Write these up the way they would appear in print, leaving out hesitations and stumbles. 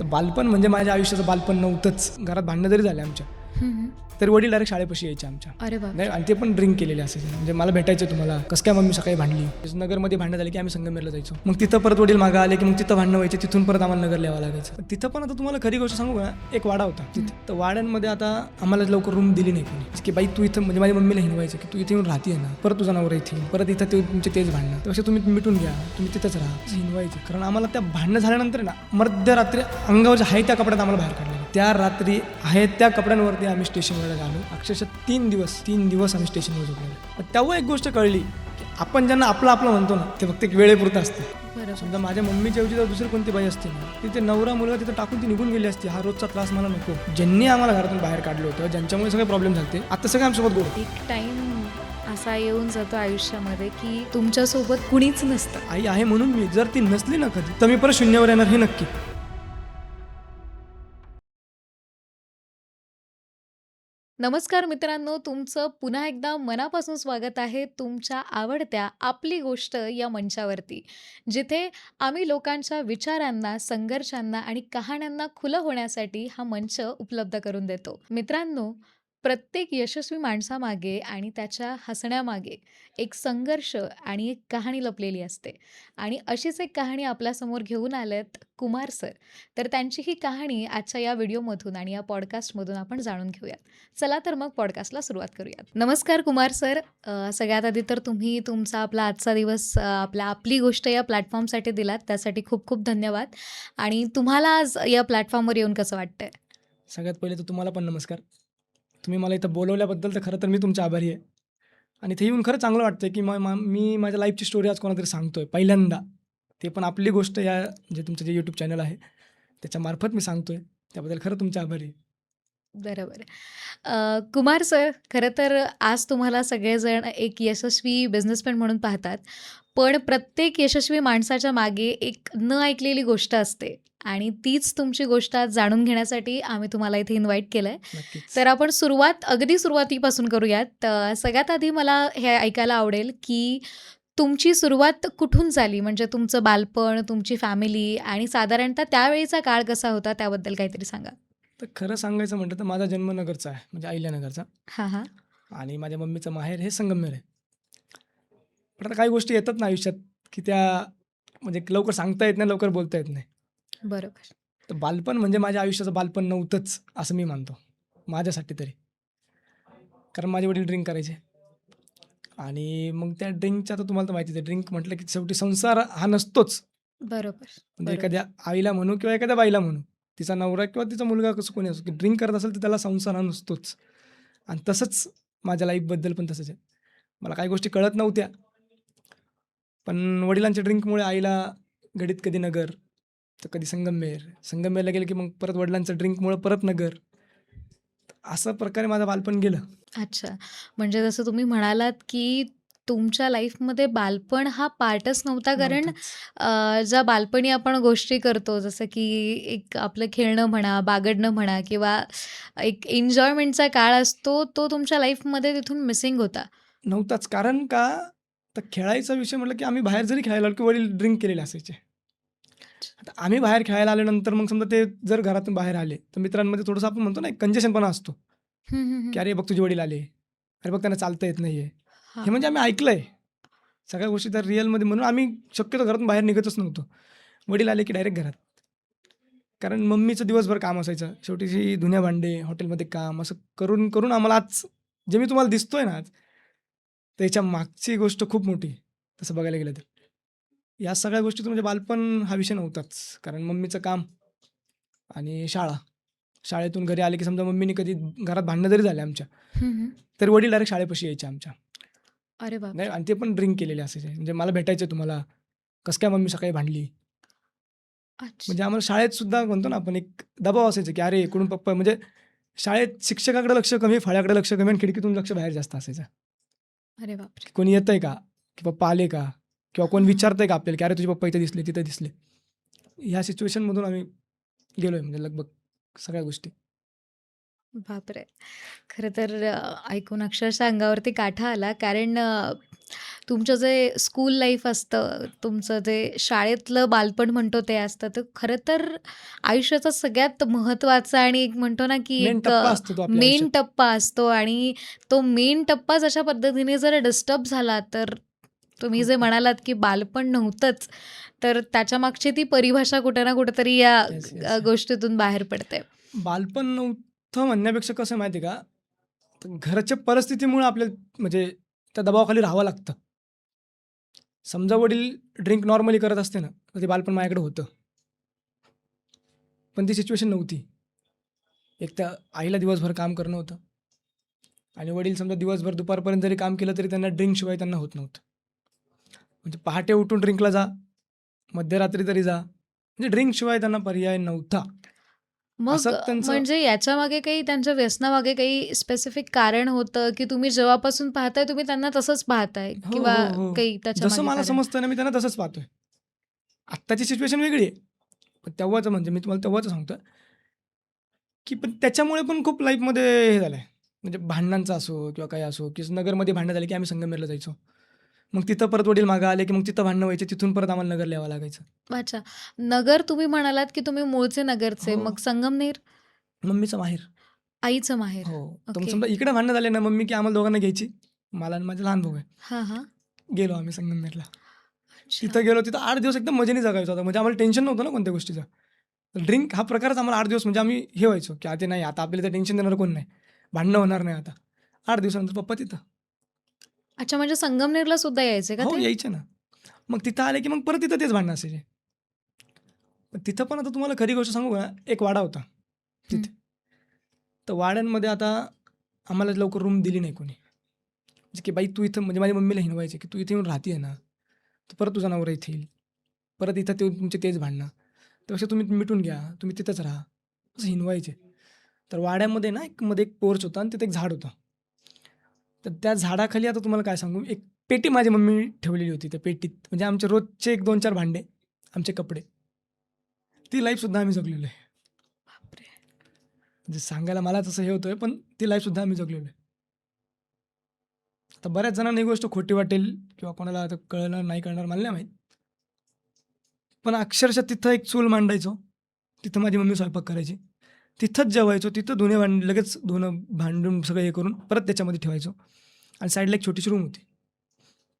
तर बालपण म्हणजे माझ्या आयुष्याचं बालपण नव्हतंच. घरात भांडणं जरी झाले आमच्या हम्म. तर वडील डायरेक्ट शाळेपाशी यायचे आमच्या. अरे बाप. नाही, आणि ते पण ड्रिंक केलेले असायचे. म्हणजे मला भेटायचं तुम्हाला कसं काय मम्मी सकाळी भांडली. नगरमध्ये भांडणं झाली की आम्ही संगमेरला जायचो. मग तिथं परत वडील मागं आले की मग तिथं भांडणं व्हायचे. तिथून परत आम्हाला नगरला यावं लागायचं. पण तिथं पण आता तुम्हाला खरी गोष्ट सांगू का, एक वाडा होता तिथे. तर वाड्यांमध्ये आता आम्हाला लवकर रूम दिली नाही कोणी, की बाई तू इथं, म्हणजे माझ्या मम्मीला हिनवायचं की तू इथे येऊन राहते ना, परत तुझा नवरा इथे येईल, परत इथं ते तुमचे तेच भांडणं, त्यापेक्षा तुम्ही मिटून घ्या, तुम्ही तिथंच राहा, हिनवायचं. कारण आम्हाला त्या भांडणं झाल्यानंतर ना मध्यरात्री अंगावर जे आहे त्या कपड्यात आम्हाला बाहेर काढले. त्या रात्री आहे त्या कपड्यांवरती आम्ही स्टेशनवर आलो. अक्षरशः 3 दिवस आम्ही स्टेशनवर झोपलेलो. पण तेव्हा एक गोष्ट कळली की आपण ज्यांना आपलं आपलं म्हणतो ना, ते फक्त एक वेळेपुरतं असते. बरोबर. समजा माझ्या मम्मीच्या ऐवजी जर दुसरी कोणती बाई असते ना, तिथे नवरा मुलगा तिथं टाकून ती निघून गेली असती. हा रोजचा त्रास मला नको. ज्यांनी आम्हाला घरातून बाहेर काढलं होतं, ज्यांच्यामुळे सगळे प्रॉब्लेम झाले, आता सगळे आमच्यासोबत गोड. एक टाइम असा येऊन जातो आयुष्यामध्ये की तुमच्यासोबत कुणीच नसतं. आई आहे म्हणून मी, जर ती नसली ना कधी, तर मी परत शून्यावर येणार हे नक्की. नमस्कार मित्रांनो, तुमचं पुन्हा एकदा मनापासून स्वागत आहे तुमच्या आवडत्या आपली गोष्ट या मंचावरती, जिथे आम्ही लोकांच्या विचारांना, संघर्षांना आणि कहाण्यांना खुलं होण्यासाठी हा मंच उपलब्ध करून देतो. मित्रांनो, प्रत्येक यशस्वी माणसामागे आणि त्याच्या हसण्यामागे एक संघर्ष आणि एक कहाणी लपलेली असते. आणि अशीच एक कहाणी आपल्यासमोर घेऊन आलेत कुमार सर. तर त्यांची ही कहाणी आजच्या या व्हिडिओमधून आणि या पॉडकास्टमधून आपण जाणून घेऊयात. चला तर मग पॉडकास्टला सुरुवात करूयात. नमस्कार कुमार सर. सगळ्यात आधी तर तुम्ही तुमचा आपला आजचा दिवस आपल्या आपली गोष्ट या प्लॅटफॉर्मसाठी दिलात, त्यासाठी खूप खूप धन्यवाद. आणि तुम्हाला आज या प्लॅटफॉर्मवर येऊन कसं वाटतंय? सगळ्यात पहिले तर तुम्हाला पण नमस्कार. तुम्ही मला इथं बोलवल्याबद्दल तर खरं तर मी तुमचा आभारी आहे. आणि इथे येऊन खरं चांगलं वाटतं की मी माझ्या लाईफची स्टोरी आज कोणातरी सांगतोय पहिल्यांदा. ते पण आपली गोष्ट या जे तुमचं जे यूट्यूब चॅनल आहे त्याच्यामार्फत मी सांगतोय. त्याबद्दल खरं तुमचे आभारी आहे. बरोबर. कुमार सर, खरं तर आज तुम्हाला सगळेजण एक यशस्वी बिझनेसमॅन म्हणून पाहतात. पण प्रत्येक यशस्वी माणसाच्या मागे एक न ऐकलेली गोष्ट असते आणि तीच तुमची गोष्ट आज जाणून घेण्यासाठी आम्ही तुम्हाला इथे इन्व्हाईट केलंय. नक्कीच. तर आपण अगदी सुरुवातीपासून करूयात. सगळ्यात आधी मला हे ऐकायला आवडेल, की तुमची सुरुवात कुठून झाली? म्हणजे तुमचं बालपण, तुमची फॅमिली आणि साधारणतः त्यावेळीचा काळ कसा होता त्याबद्दल काहीतरी सांगा? तर खरं सांगायचं म्हटलं तर माझा जन्म नगरचा आहे, म्हणजे अहिल्यानगरचा. हां, हां. आणि माझ्या मम्मीचं माहेर हे संगमनेर आहे. पण आता काही गोष्टी येतात ना आयुष्यात की त्या म्हणजे लवकर सांगता येत नाही, लवकर बोलता येत नाही. बरोबर. तर बालपण म्हणजे माझ्या आयुष्याचं बालपण नव्हतंच असं मी मानतो, माझ्यासाठी तरी. कारण माझे वडील ड्रिंक करायचे. आणि मग त्या ड्रिंकच्या तर तुम्हाला तर माहितीच आहे, ड्रिंक म्हटलं की शेवटी संसार हा नसतोच. बरोबर, म्हणजे बरोबर. एखाद्या आईला म्हणू किंवा एखाद्या बाईला म्हणू, तिचा नवरा किंवा तिचा मुलगा कसं कोणी असो, की ड्रिंक करत असेल तर त्याला संसार हा नसतोच. आणि तसंच माझ्या लाईफबद्दल पण तसंच आहे. मला काही गोष्टी कळत नव्हत्या. पण वडिलांच्या ड्रिंकमुळे आईला घडीत कधी नगर, तर कधी संगमनेर. संगमनेरला गेलं की मग परत वडिलांचं ड्रिंकमुळं परत नगर. अशा प्रकारे माझं बालपण गेलं. अच्छा. म्हणजे जसं तुम्ही म्हणालात, की तुमच्या लाईफमध्ये बालपण हा पार्टच नव्हता. कारण नव्हतंच. ज्या बालपणी आपण गोष्टी करतो, जसं की एक आपलं खेळणं म्हणा, बागडणं म्हणा किंवा एक एन्जॉयमेंटचा काळ असतो, तो तुमच्या लाईफमध्ये तिथून मिसिंग होता. नव्हताच. कारण का, तर खेळायचा विषय म्हटलं की आम्ही बाहेर जरी खेळायला आलो की वडील ड्रिंक केलेले असायचे. आता आम्ही बाहेर खेळायला आल्यानंतर मग समजा ते जर घरातून बाहेर आले, तर मित्रांमध्ये थोडंसं आपण म्हणतो ना, एक कंजेशनपणा असतो, हं, हं, की हं. "अरे बघ तुझे वडील आले. अरे बघ त्यांना चालता येत नाहीये." हे हां. म्हणजे आम्ही ऐकलंय. सगळ्या गोष्टी त्या रिअलमध्ये, म्हणून आम्ही शक्यतो घरातून बाहेर निघतच नव्हतो. वडील आले की डायरेक्ट घरात. कारण मम्मीचं दिवसभर काम असायचं. शेवटी जी धुण्या भांडे, हॉटेलमध्ये काम असं करून, करून आम्हाला आज जे मी तुम्हाला दिसतोय ना आज, त्याच्या मागची गोष्ट खूप मोठी आहे, तसं बघायला गेलं तर. या सगळ्या गोष्टीतून म्हणजे बालपण हा विषय नव्हताच. कारण मम्मीचं काम आणि शाळा. शाळेतून घरी आले की समजा मम्मीने कधी घरात भांडणं जरी झाले आमच्या, हं, हं. तर वडील डायरेक्ट शाळेपाशी यायचे आमच्या. अरे नाही, बापरे! आणि ते पण ड्रिंक केलेले असायचे. म्हणजे मला भेटायचं तुम्हाला, कसं काय मम्मी सकाळी भांडली. अच्छा. म्हणजे आम्हाला शाळेत सुद्धा म्हणतो ना आपण, एक दबाव असायचा की अरे इकडून पप्पा, म्हणजे शाळेत शिक्षकाकडे लक्ष कमी, फळ्याकडे लक्ष कमी आणि खिडकीतून लक्ष बाहेर जास्त असायचं. अरे बापरे! की कोणी येतंय का? की पप्पा आले का? किंवा कोण हां. विचारतंय का आपल्याला, की "अरे तुझे पप्पा इथे दिसले, तिथे दिसले." ह्या सिच्युएशनमधून आम्ही गेलोय म्हणजे लगभग सगळ्या गोष्टी. बापरे! खरं तर ऐकून अक्षरशः अंगावरती काठा आला. कारण तुमचं जे स्कूल लाईफ असतं, तुमचं जे शाळेतलं बालपण म्हणतो ते असतं, तर खरं तर आयुष्याचा सगळ्यात महत्त्वाचा आणि एक म्हणतो ना, की मेन एक टप्पा असतो तो आपल्या मेन आयुष्यात. टप्पा असतो आणि तो मेन टप्पाच अशा पद्धतीने जर डिस्टर्ब झाला, तर तुम्ही जे खूप खूप. म्हणालात, की बालपण नव्हतंच, तर त्याच्यामागची ती परिभाषा कुठे ना कुठेतरी या येस, येस. गोष्टीतून बाहेर पडते. बालपण नव्हतं म्हणण्यापेक्षा कसं आहे माहिती आहे का, तर घरच्या परिस्थितीमुळे आपल्याला म्हणजे त्या दबावाखाली राहावं लागतं. समजा वडील ड्रिंक नॉर्मली करत असते ना, तर ते बालपण माझ्याकडे होतं. पण ती सिच्युएशन नव्हती. एक तर आईला दिवसभर काम करणं होतं आणि वडील समजा दिवसभर दुपारपर्यंत जरी काम केलं तरी त्यांना ड्रिंकशिवाय त्यांना होत नव्हतं. म्हणजे पहाटे उठून ड्रिंकला जा, मध्यरात्री तरी जा. म्हणजे ड्रिंकशिवाय त्यांना पर्याय नव्हता. मग असंच त्यांचं म्हणजे याच्यामागे काही त्यांच्या व्यसनामागे काही स्पेसिफिक कारण होतं, की तुम्ही जेव्हापासून पाहताय तुम्ही त्यांना तसंच पाहताय हो, किंवा हो, हो. काही जसं त्याच्यामागे मला कारण? समजतं ना, मी त्यांना तसंच पाहतोय. आत्ताची सिच्युएशन वेगळी आहे. पण तेव्हाचं म्हणजे मी तुम्हाला तेव्हाचं सांगतोय, की पण त्याच्यामुळे पण खूप लाईफमध्ये हे झालंय. म्हणजे भांडणांचं असो किंवा काही असो, की नगरमध्ये भांडणं झाली, की आम्ही संगमनेरला जायचो. मग तिथं परत वडील मागं आले, की मग तिथं भांडणं व्हायची. तिथून परत आम्हाला नगरला यावं लागायचं. अच्छा. नगर तुम्ही म्हणालात, की तुम्ही मूळचे नगरचे. हो, मग संगमनेर मम्मीचं माहेर. आईचं माहेर. हो. तर मग ओके. समजा इकडे भांडणं झाले ना, मम्मी की आम्हाला दोघांना घ्यायची. मला आणि माझा लहान भाऊ आहे. हां, हां. गेलो आम्ही संगमनेरला. अच्छा. तिथं गेलो, तिथं 8 दिवस एकदम मजेने जगायचो आता. म्हणजे आम्हाला टेन्शन नव्हतं ना कोणत्या गोष्टीचं. ड्रिंक हा प्रकारच आम्हाला 8 दिवस म्हणजे आम्ही हे व्हायचो, की आता नाही, आता आपल्याला टेन्शन देणार कोण नाही. भांडणं होणार नाही आता. 8 दिवसानंतर पप्पा तिथं. अच्छा म्हणजे संगमनेरला सुद्धा यायचे का हो, ते? यायचे ना. मग तिथं आले, की मग परत तिथं तेच भांडणं असायचे. पण तिथं पण आता तुम्हाला खरी गोष्ट सांगू का, एक वाडा होता हं. तिथे. तर वाड्यांमध्ये आता आम्हाला लवकर रूम दिली नाही कोणी. म्हणजे की बाई तू इथं म्हणजे माझ्या मम्मीला हिणवायचे, की "तू इथे येऊन राहते ना, तर परत तुझा नवरा इथे येईल. परत इथं ते तुमचे तेच भांडणं. त्यापेक्षा तुम्ही मिटून घ्या, तुम्ही तिथंच राहा." असं हिणवायचे. तर वाड्यामध्ये ना एक पोर्च होता आणि तिथे एक झाड होतं. तर त्या झाडाखाली आता तुम्हाला काय सांगू, एक पेटी माझी मम्मी ठेवलेली होती त्या पेटीत. म्हणजे आमचे रोजचे एक 2-4 भांडे, आमचे कपडे. ती लाईफसुद्धा आम्ही जगलेलो आहे. बापरे! म्हणजे सांगायला मलाच असं हे होतंय, पण ती लाईफसुद्धा आम्ही जगलेलो आहे. आता बऱ्याच जणांना ही गोष्ट खोटी वाटेल किंवा कोणाला आता कळणार नाही कळणार मला नाही माहीत. पण अक्षरशः तिथं एक चूल मांडायचो. तिथं माझी मम्मी स्वयंपाक करायची. तिथंच जेवायचो. तिथं लगेच धुणं भांडून सगळं हे करून परत त्याच्यामध्ये ठेवायचो आणि साईडला एक छोटीशी रूम होती.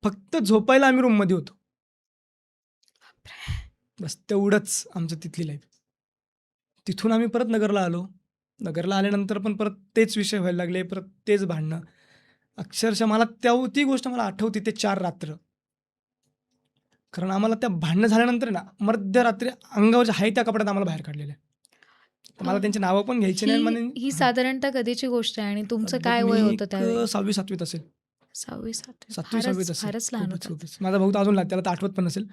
फक्त झोपायला आम्ही रूममध्ये होतो. बस तेवढंच आमचं तिथली लाईफ. तिथून आम्ही परत नगरला आलो. नगरला आल्यानंतर पण परत तेच विषय व्हायला लागले. परत तेच भांडणं. अक्षरशः मला ती गोष्ट मला आठवते ते 4 रात्र. कारण आम्हाला त्या भांडणं झाल्यानंतर आहे ना, मध्यरात्री अंगावरच्या आहे त्या कपड्यात आम्हाला बाहेर काढलेलं आहे. तर अ, मला त्यांची नावं पण घ्यायची ही नाही आणि ही साधारणतः कधीची गोष्ट आहे आणि तुमचं साधारण काय मी वय होतं एक त्यावेळी? 6वी-7वीत असेल. 6वी-7वी 7वी-6वीत फारच, असेल. फारच लहान खूपच, होतात. खूपच. माझा भाऊ तर अजून लहान, त्याला तर आठवत पण नसेल.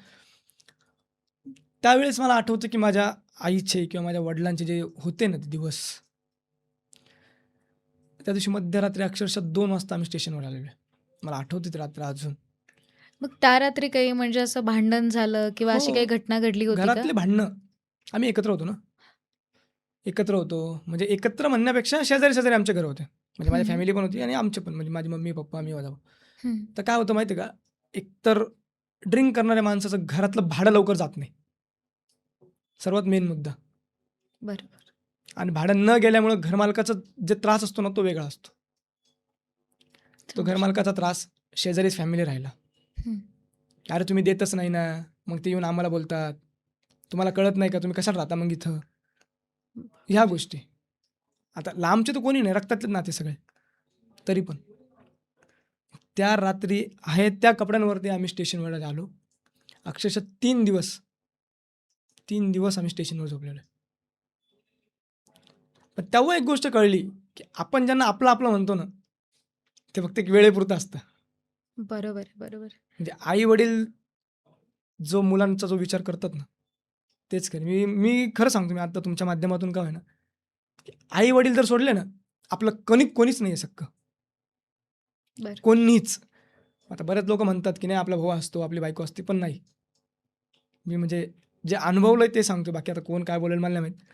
त्यावेळेस मला आठवतं, की माझ्या आईचे किंवा माझ्या वडिलांचे जे होते ना ते दिवस, त्या दिवशी मध्यरात्री अक्षरशः 2 वाजता आम्ही स्टेशनवर आलेलो आहे. मला आठवते ती रात्र अजून. मग त्या रात्री काही म्हणजे असं भांडण झालं किंवा हो, अशी काही घटना घडली होती का? घरातले भांडणं. आम्ही एकत्र होतो ना. एकत्र होतो. म्हणजे एकत्र म्हणण्यापेक्षा शेजारी-शेजारी आमचे घरं होते. म्हणजे माझी हं, फॅमिली पण होती आणि आमचे पण. म्हणजे माझी मम्मी, पप्पा, मी, माझा भाऊ. हं. तर काय होतं माहिती आहे का? एकतर ड्रिंक करणाऱ्या माणसाचं घरातलं भाडं लवकर जात नाही. सर्वात मेन मुद्दा. बरोबर. आणि भाडं न गेल्यामुळं घरमालकाचा जे त्रास असतो ना, तो वेगळा असतो. तो समजू घरमालकाचा त्रास शेजारीच फॅमिली राहिला. हं. "अरे, तुम्ही देतच नाही ना." मग ते येऊन आम्हाला बोलतात, "तुम्हाला कळत नाही का? तुम्ही कशाला राहता मग इथं?" ह्या गोष्टी. आता लांबचे तर कोणी नाही, रक्तातलेच नाते सगळे. तरी पण. त्या रात्री आहे त्या कपड्यांवरती आम्ही स्टेशनवर आलो. अक्षरशः 3 दिवस, 3 दिवस आम्ही स्टेशनवर झोपलेलो आहे. पण तेव्हा एक गोष्ट कळली, की आपण ज्यांना आपलं-आपलं म्हणतो ना, ते फक्त एक वेळेपुरतं असतं. बरोबर आहे, बरोबर आहे. म्हणजे आई-वडील जो मुलांचा जो विचार करतात ना, तेच खरं. मी मी खरं सांगतो, मी आता तुमच्या माध्यमातून का होईना, की आई-वडील जर सोडले ना, आपलं कोणीच नाही आहे सख्खं. बरं. कोणीच. आता बरेच लोकं म्हणतात, की नाही आपला भाऊ असतो, आपली बायको असते, पण नाही. मी म्हणजे जे अनुभवलंय ते सांगतो. बाकी आता कोण काय बोलेल मला नाही माहीत.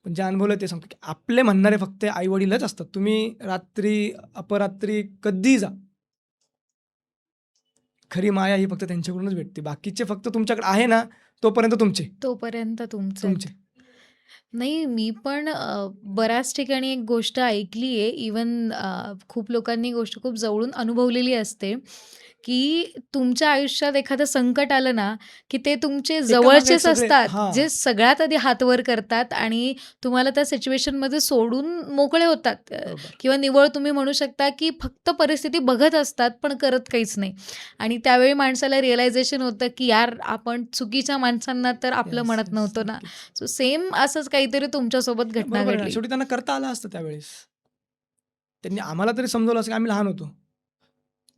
पण जे अनुभवलं ते सांगतो, की आपले म्हणणारे फक्त आई-वडीलच असतात. तुम्ही रात्री, अपरात्री कधीही जा. खरी माया ही फक्त त्यांच्याकडूनच भेटते. बाकीचे फक्त तुमच्याकडे आहे ना, तोपर्यंत तुमचे. तोपर्यंत तुमचे आहेत. तुमचे. नाही, मी पण बऱ्याच ठिकाणी एक गोष्ट ऐकली आहे. इवन खूप लोकांनी ही गोष्ट खूप जवळून अनुभवलेली असते, की तुमच्या आयुष्यात एखादं संकट आलं ना, की ते तुमचे एकामागे एक जवळचेच सगळे असतात, हां, जे सगळ्यात आधी हात वर करतात आणि तुम्हाला त्या सिच्युएशनमध्ये सोडून मोकळे होतात. बरोबर. किंवा निव्वळ तुम्ही म्हणू शकता, की फक्त परिस्थिती बघत असतात, पण करत काहीच नाही. आणि त्यावेळी माणसाला रिअलायझेशन होतं, की यार आपण चुकीच्या माणसांना तर आपलं येस, म्हणत येस. नव्हतो ना. नक्कीच. सो सेम असंच काहीतरी तुमच्यासोबत घटना बरोबर आहे ना. घडली. शेवटी त्यांना करता आलं असतं त्यावेळेस. त्यांनी आम्हाला तरी समजवलं असं, की आम्ही लहान होतो.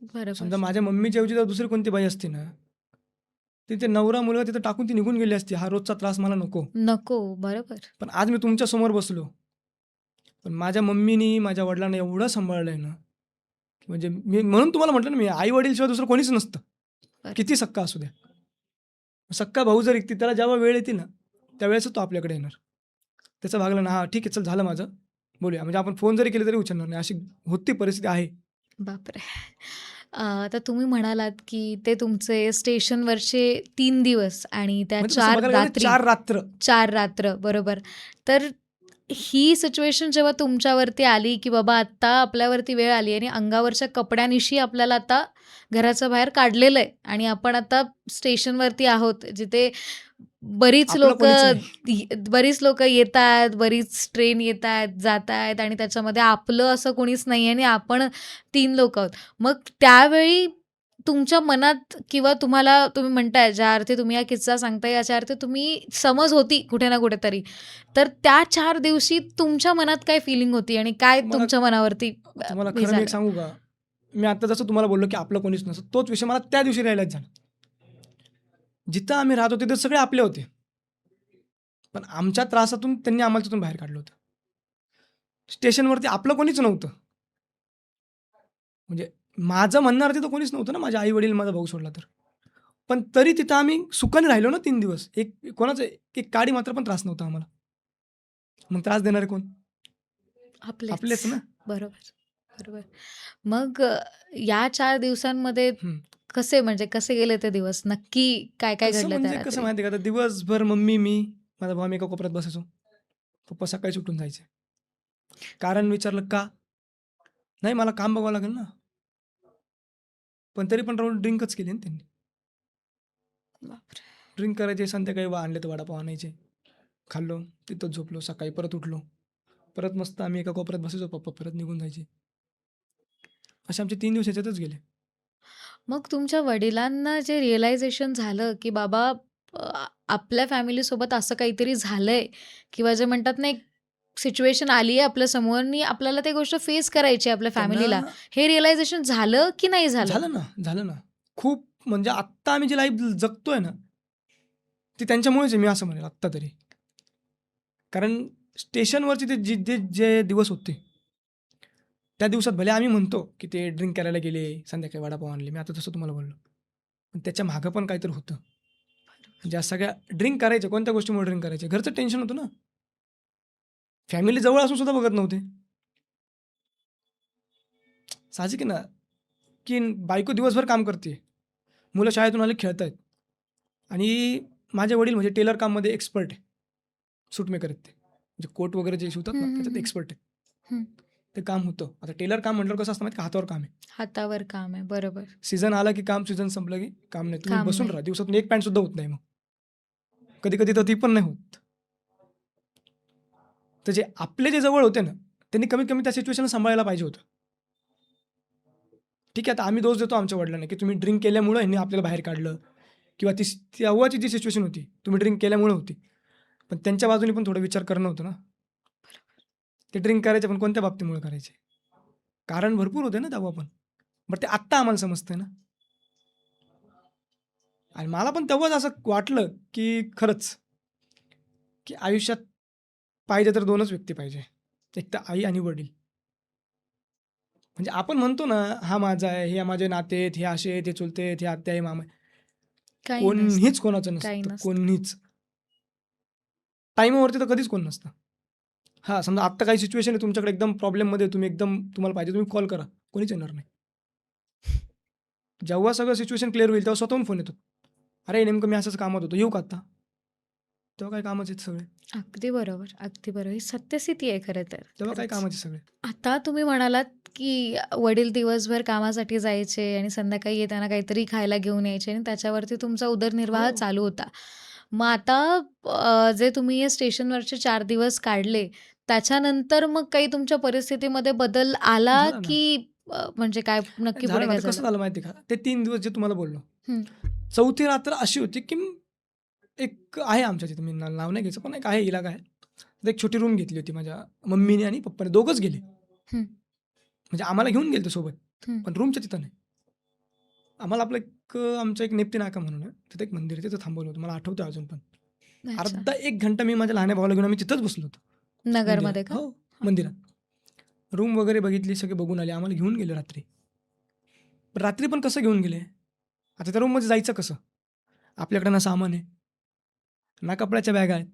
समजा बरोबर. माझ्या मम्मीच्या ऐवजी जर दुसरी कोणती बाई असती ना, तिथे नवरा मुलगा तिथं टाकून ती निघून गेली असती. हा रोजचा त्रास मला नको. नको. बरोबर. पण आज मी तुमच्या समोर बसलो. पण माझ्या मम्मीनी, माझ्या वडिलांना एवढं सांभाळलंय ना, की म्हणजे मी म्हणून तुम्हाला म्हटलं ना मी, आई-वडीलशिवाय दुसरं कोणीच नसतं. बरं. किती सक्का असू द्या. सक्का भाऊ जर एकटी त्याला जेव्हा वेळ येते ना, त्यावेळेसच तो आपल्याकडे येणार. त्याचं भागलं ना, हां ठीक आहे, चल झालं माझं, बोलूया. म्हणजे आपण फोन जरी केले तरी उचलणार नाही. अशी होती परिस्थिती आहे. बापरे! तर तुम्ही म्हणालात, की ते तुमचे स्टेशनवरचे 3 दिवस आणि त्या म्हणजे तसं 4 बघायला गेलं रात्री, 4 रात्र. 4 रात्र. बरोबर. तर ही सिच्युएशन जेव्हा तुमच्यावरती आली, की बाबा आत्ता आपल्यावरती वेळ आली आणि अंगावरच्या कपड्यानिशी आपल्याला आता घराच्या बाहेर काढलेलं आहे आणि आपण आता स्टेशनवरती आहोत, जिथे बरीच आपलं कोणीच लोकं नाही. बरीच लोकं येतायत, बरीच ट्रेन येतायत, जातायत आणि त्याच्यामध्ये आपलं असं कोणीच नाही आणि आपण 3 लोकं आहोत. मग त्यावेळी तुमच्या मनात किंवा तुम्ही म्हणताय ज्या अर्थी तुम्ही हा किस्सा सांगताय याच्या अर्थी तुम्ही समज होती कुठे ना कुठेतरी. तर त्या 4 दिवशी तुमच्या मनात काय फीलिंग होती आणि काय तुम्हाला तुमच्या मनावरती तुम्हाला हे खरं मी एक झालं? सांगू का? मी आता जसं तुम्हाला बोललो, की आपलं कोणीच नसतं. तोच विषय मला त्या दिवशी रिअलाईज झाला. जिथं आम्ही राहत होतो तिथे सगळे आपले होते. पण आमच्या त्रासातून त्यांनी आम्हाला तिथून बाहेर काढलं होतं. स्टेशनवरती आपलं कोणीच नव्हतं. म्हणजे माझं म्हणणार तिथं कोणीच नव्हतं ना, माझे आई-वडील, माझा भाऊ सोडला तर. पण तरी तिथं आम्ही सुखाने राहिलो ना 3 दिवस. कोणाचं एक काडी मात्र पण त्रास नव्हता आम्हाला. मग त्रास देणारे कोण? आपलेच. आपलेच ना. बरोबर, बरोबर. मग या 4 दिवसांमध्ये हं. कसे गेले ते दिवस? नक्की काय-काय कसं घडलं त्या म्हणजे कसं रात्री? माहिती आहे का, आता दिवसभर मम्मी, मी, माझा भाऊ आम्ही एका कोपऱ्यात बसायचो. पप्पा सकाळीच उठून जायचे. कारण विचारलं, "का?" "नाही मला काम बघावं लागेल ना." पण तरी पण राहून ड्रिंकच केली ना त्यांनी. बापरे! ड्रिंक करायचे, संध्याकाळी आणले तर वडापाव आणायचे. खाल्लो, तिथंच झोपलो. सकाळी परत उठलो. परत मस्त आम्ही एका कोपऱ्यात बसायचो. पप्पा परत निघून जायचे. असे आमचे 3 दिवस ह्याच्यातच गेले. मग तुमच्या वडिलांना जे रिअलायझेशन झालं, की बाबा आपल्या फॅमिलीसोबत असं काहीतरी झालंय किंवा जे म्हणतात ना, एक सिच्युएशन आली आहे आपल्या समोर आणि आपल्याला ती गोष्ट फेस करायची आहे आपल्या त्यांना फॅमिलीला. हे रिअलायझेशन झालं की नाही झालं? झालं ना, झालं ना. खूप म्हणजे आत्ता आम्ही जी लाईफ जगतोय ना, ती त्यांच्यामुळेच आहे मी असं म्हणेल आत्ता तरी. कारण स्टेशनवरचे ते जे दिवस होते, त्या दिवसात भले आम्ही म्हणतो, की ते ड्रिंक करायला गेले, संध्याकाळी वडापाव आणले. मी आता तसं तुम्हाला बोललो. पण त्याच्या मागं पण काहीतरी होतं. ज्या सगळ्या ड्रिंक करायच्या, कोणत्या गोष्टीमुळे ड्रिंक करायचे? घरचं टेन्शन होतं ना. फॅमिली जवळ असून सुद्धा बघत नव्हते. साहजिक आहे ना, की बायको दिवसभर काम करते. मुलं शाळेतून आले खेळतायत आणि माझे वडील म्हणजे टेलर काममध्ये एक्सपर्ट आहे. सूट मेकर आहेत ते. म्हणजे कोट वगैरे जे शिवतात हं, ना, हं, त्याच्यात हं. एक्सपर्ट आहे. हं. ते काम होतं. आता टेलर काम म्हटल्यावर कसं असतं माहिती का, हातावर काम आहे. हातावर काम आहे. बरोबर. सीझन आला की काम, सीझन संपलं की काम नाही. तुम्ही काम बसून नाही. राहा. दिवसातून एक पॅन्ट सुद्धा होत नाही मग. कधी-कधी तर ती पण नाही होत. तर जे जवळ होते ना, त्यांनी कमीत कमी त्या सिच्युएशनला सांभाळायला पाहिजे होतं. ठीक आहे, आता आम्ही दोष देतो आमच्या वडिलांना, की तुम्ही ड्रिंक केल्यामुळं ह्यांनी आपल्याला बाहेर काढलं किंवा तेव्हाची जी सिच्युएशन होती, तुम्ही ड्रिंक केल्यामुळे होती. पण त्यांच्या बाजूने पण थोडा विचार करणं होतं ना. ते ड्रिंक करायचे पण कोणत्या बाबतीमुळे करायचे? कारण भरपूर होते ना तेव्हा पण. बट ते आत्ता आम्हाला समजतंय ना. आणि मला पण तेव्हाच असं वाटलं, की खरंच, की आयुष्यात पाहिजे तर 2च व्यक्ती पाहिजे. एक तर आई आणि वडील. म्हणजे आपण म्हणतो ना, हा माझा आहे, हे माझे नाते आहेत, हे असे आहेत, हे चुलते आहेत, हे आत्या आहे, मामा आहे. काही नसतं. कोणीच कोणाचं काही नसतं. नसतं. कोणीच. टाईमावरती तर कधीच कोण नसतं. हां, समजा आत्ता काही सिच्युएशन आहे तुमच्याकडे एकदम प्रॉब्लेममध्ये तुम्ही एकदम तुम्हाला पाहिजे तुम्ही कॉल करा. कोणीच येणार नाही. जेव्हा सगळं सिच्युएशन क्लिअर होईल तेव्हा स्वतःहून फोन येतो. "अरे, नेमकं मी असंच कामात होतो. येऊ का आत्ता?" तेव्हा काय कामाचे आहेत सगळे. अगदी बरोबर, अगदी बरोबर. ही सत्यस्थिती आहे खरं तर. तेव्हा काय खरंच. कामाचे सगळे. आता तुम्ही म्हणालात, की वडील दिवसभर कामासाठी जायचे आणि संध्याकाळी येताना काहीतरी खायला घेऊन यायचे आणि त्याच्यावरती तुमचा उदरनिर्वाह हो. चालू होता. मग आता जे तुम्ही हे स्टेशनवरचे 4 दिवस काढले, त्याच्यानंतर मग काही तुमच्या परिस्थितीमध्ये बदल आला, झालं ना. की म्हणजे काय नक्की झालं पुढे ना. काय ते कसं झालं? झालं माहिती आहे का? ते 3 दिवस जे तुम्हाला बोललो. हं, चौथी रात्र अशी होती, की एक आहे आमच्या तिथे मी नाव नाही घ्यायचं, पण एक आहे इलाका आहे. तिथे एक छोटी रूम घेतली होती माझ्या मम्मीने आणि पप्पाने दोघंच गेले. हं, म्हणजे आम्हाला घेऊन गेले ते सोबत, हं. पण रूमच्या तिथं नाही. आम्हाला आपलं आमचं एक नेप्ती नाका म्हणून आहे. तिथे एक मंदिर आहे, तिथं थांबवलं होतं. मला आठवतं अजून पण. अच्छा. अर्धा 1 घंटा मी माझ्या लहान्या भावाला घेऊन आम्ही तिथंच बसलो होतो मंदिरात. नगरमध्ये का? हो, मंदिरात. रूम वगैरे बघितली, सगळे बघून आले. आम्हाला घेऊन गेले रात्री. पण रात्री पण कसं घेऊन गेले? आता त्या रूममध्ये जायचं कसं? आपल्याकडे ना सामान आहे, ना कपड्याच्या बॅगा आहेत,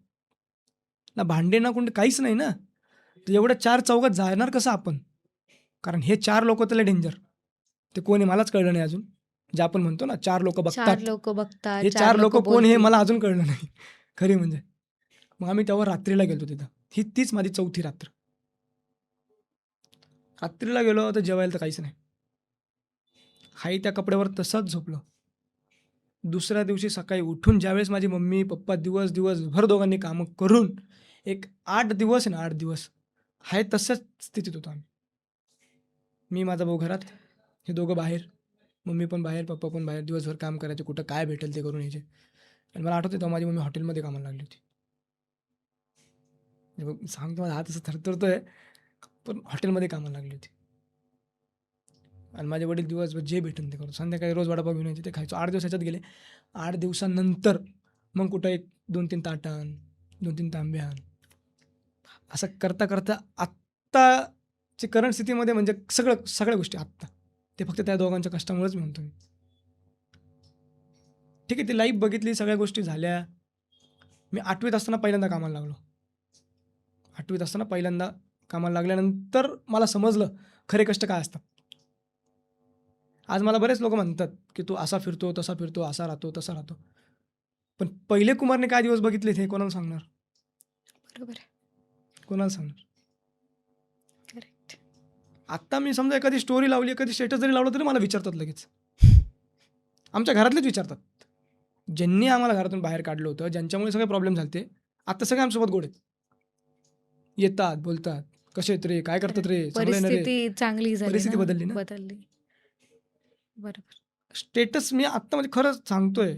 ना भांडे, ना कुंडे काहीच नाही ना. तर एवढ्या 4 चौघात जाणार कसं आपण? कारण हे 4 लोकं तर लय डेंजर. ते कोण आहे मलाच कळलं नाही अजून. जे आपण म्हणतो ना 4 लोकं 4 बघतात. लोकं बघतात, हे 4 4 लोकं लोकं कोण हे बोलतील. मला अजून कळलं नाही. खरी म्हणजे. मग आम्ही तेव्हा रात्रीला गेलो तिथं. तीच माझी चौथी रात्र. रात्रीला गेलो तर जेवायला तर काहीच नाही. हाही त्या कपड्यावर तसंच झोपलो. दुसऱ्या दिवशी सकाळी उठून ज्यावेळेस माझी मम्मी, पप्पा दिवसभर दोघांनी कामं करून एक 8 दिवस आहे ना 8 दिवस, आहे तशाच स्थितीत होतो आम्ही. मी, माझा भाऊ घरात, हे दोघं बाहेर. मम्मी पण बाहेर, पप्पा पण बाहेर. दिवसभर काम करायचे. कुठं काय भेटेल ते करून यायचे. आणि मला आठवतं तेव्हा माझी मम्मी हॉटेलमध्ये कामाला लागली होती. हे बघ सांगतो माझा हात असं थरथरतोय, पण हॉटेलमध्ये कामाला लागली होती. आणि माझे वडील दिवसभर जे भेटेल ते करून. संध्याकाळी रोज वडापाव घेऊन यायचे, ते खायचो. 8 दिवस ह्याच्यात गेले. 8 दिवसानंतर मग कुठं एक 2-3 ताटं आण, 2-3 तांबे आण. असं करता आत्ताची करंट स्थितीमध्ये म्हणजे सगळ्या गोष्टी आत्ता. ते फक्त त्या दोघांच्या कष्टामुळेच मी म्हणतो मी. ठीक आहे, ती लाईफ बघितली, सगळ्या गोष्टी झाल्या. मी 8वीत असताना पहिल्यांदा कामाला लागलो. 8वीत असताना पहिल्यांदा कामाला लागल्यानंतर मला समजलं खरे कष्ट काय असतात. आज मला बरेच लोकं म्हणतात, की "तू असा फिरतो, तसा फिरतो, असा राहतो, तसा राहतो." पण पहिले कुमारने काय दिवस बघितलेत हे कोणाला सांगणार? बरोबर आहे. कोणाला सांगणार? करेक्ट. आत्ता मी समजा एखादी स्टोरी लावली, एखादी स्टेटस जरी लावलं तरी मला विचारतात लगेच. आमच्या घरातलेच विचारतात. ज्यांनी आम्हाला घरातून बाहेर काढलं होतं, ज्यांच्यामुळे सगळे प्रॉब्लेम झालते, आता सगळे आमच्यासोबत गोड आहेत. येतात, बोलतात, "कसे आहेत रे? काय करतात रे? चांगलं आहे ना रे?" परिस्थिती चांगली झाली परिस्थिती ना, बदलली ना. बदलली. बरोबर. स्टेटस मी आत्ता म्हणजे खरंच सांगतोय,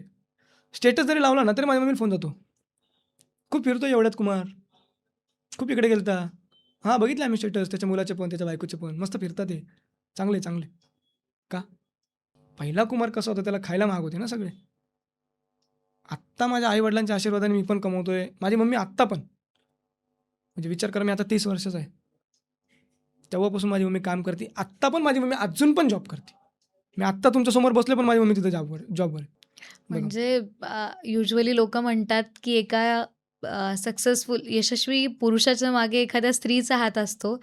स्टेटस जरी लावला ना, तरी माझ्या मम्मीला फोन जातो. "खूप फिरतोय एवढ्यात कुमार. खूप इकडे गेलता. हां, बघितले आम्ही स्टेटस. त्याच्या मुलाचे पण, त्याच्या बायकोचे पण. मस्त फिरतात ते. चांगले, चांगले." का? पहिला कुमार कसा होता? त्याला खायला महाग होते ना सगळे. आत्ता माझ्या आई-वडिलांच्या आशीर्वादाने मी पण कमवतोय. माझी मम्मी आत्ता पण. म्हणजे विचार करा मी आता 30 वर्षाचा आहे. तेव्हापासून माझी मम्मी काम करते. आत्ता पण माझी मम्मी अजून पण जॉब करते. मी आत्ता तुमच्यासमोर बसलोय पण माझी मम्मी तिथं जॉबवर आहे. बघा. म्हणजे युजुअली लोकं म्हणतात, की एका सक्सेसफुल यशस्वी पुरुषाच्या मागे एखाद्या स्त्रीचा हात असतो.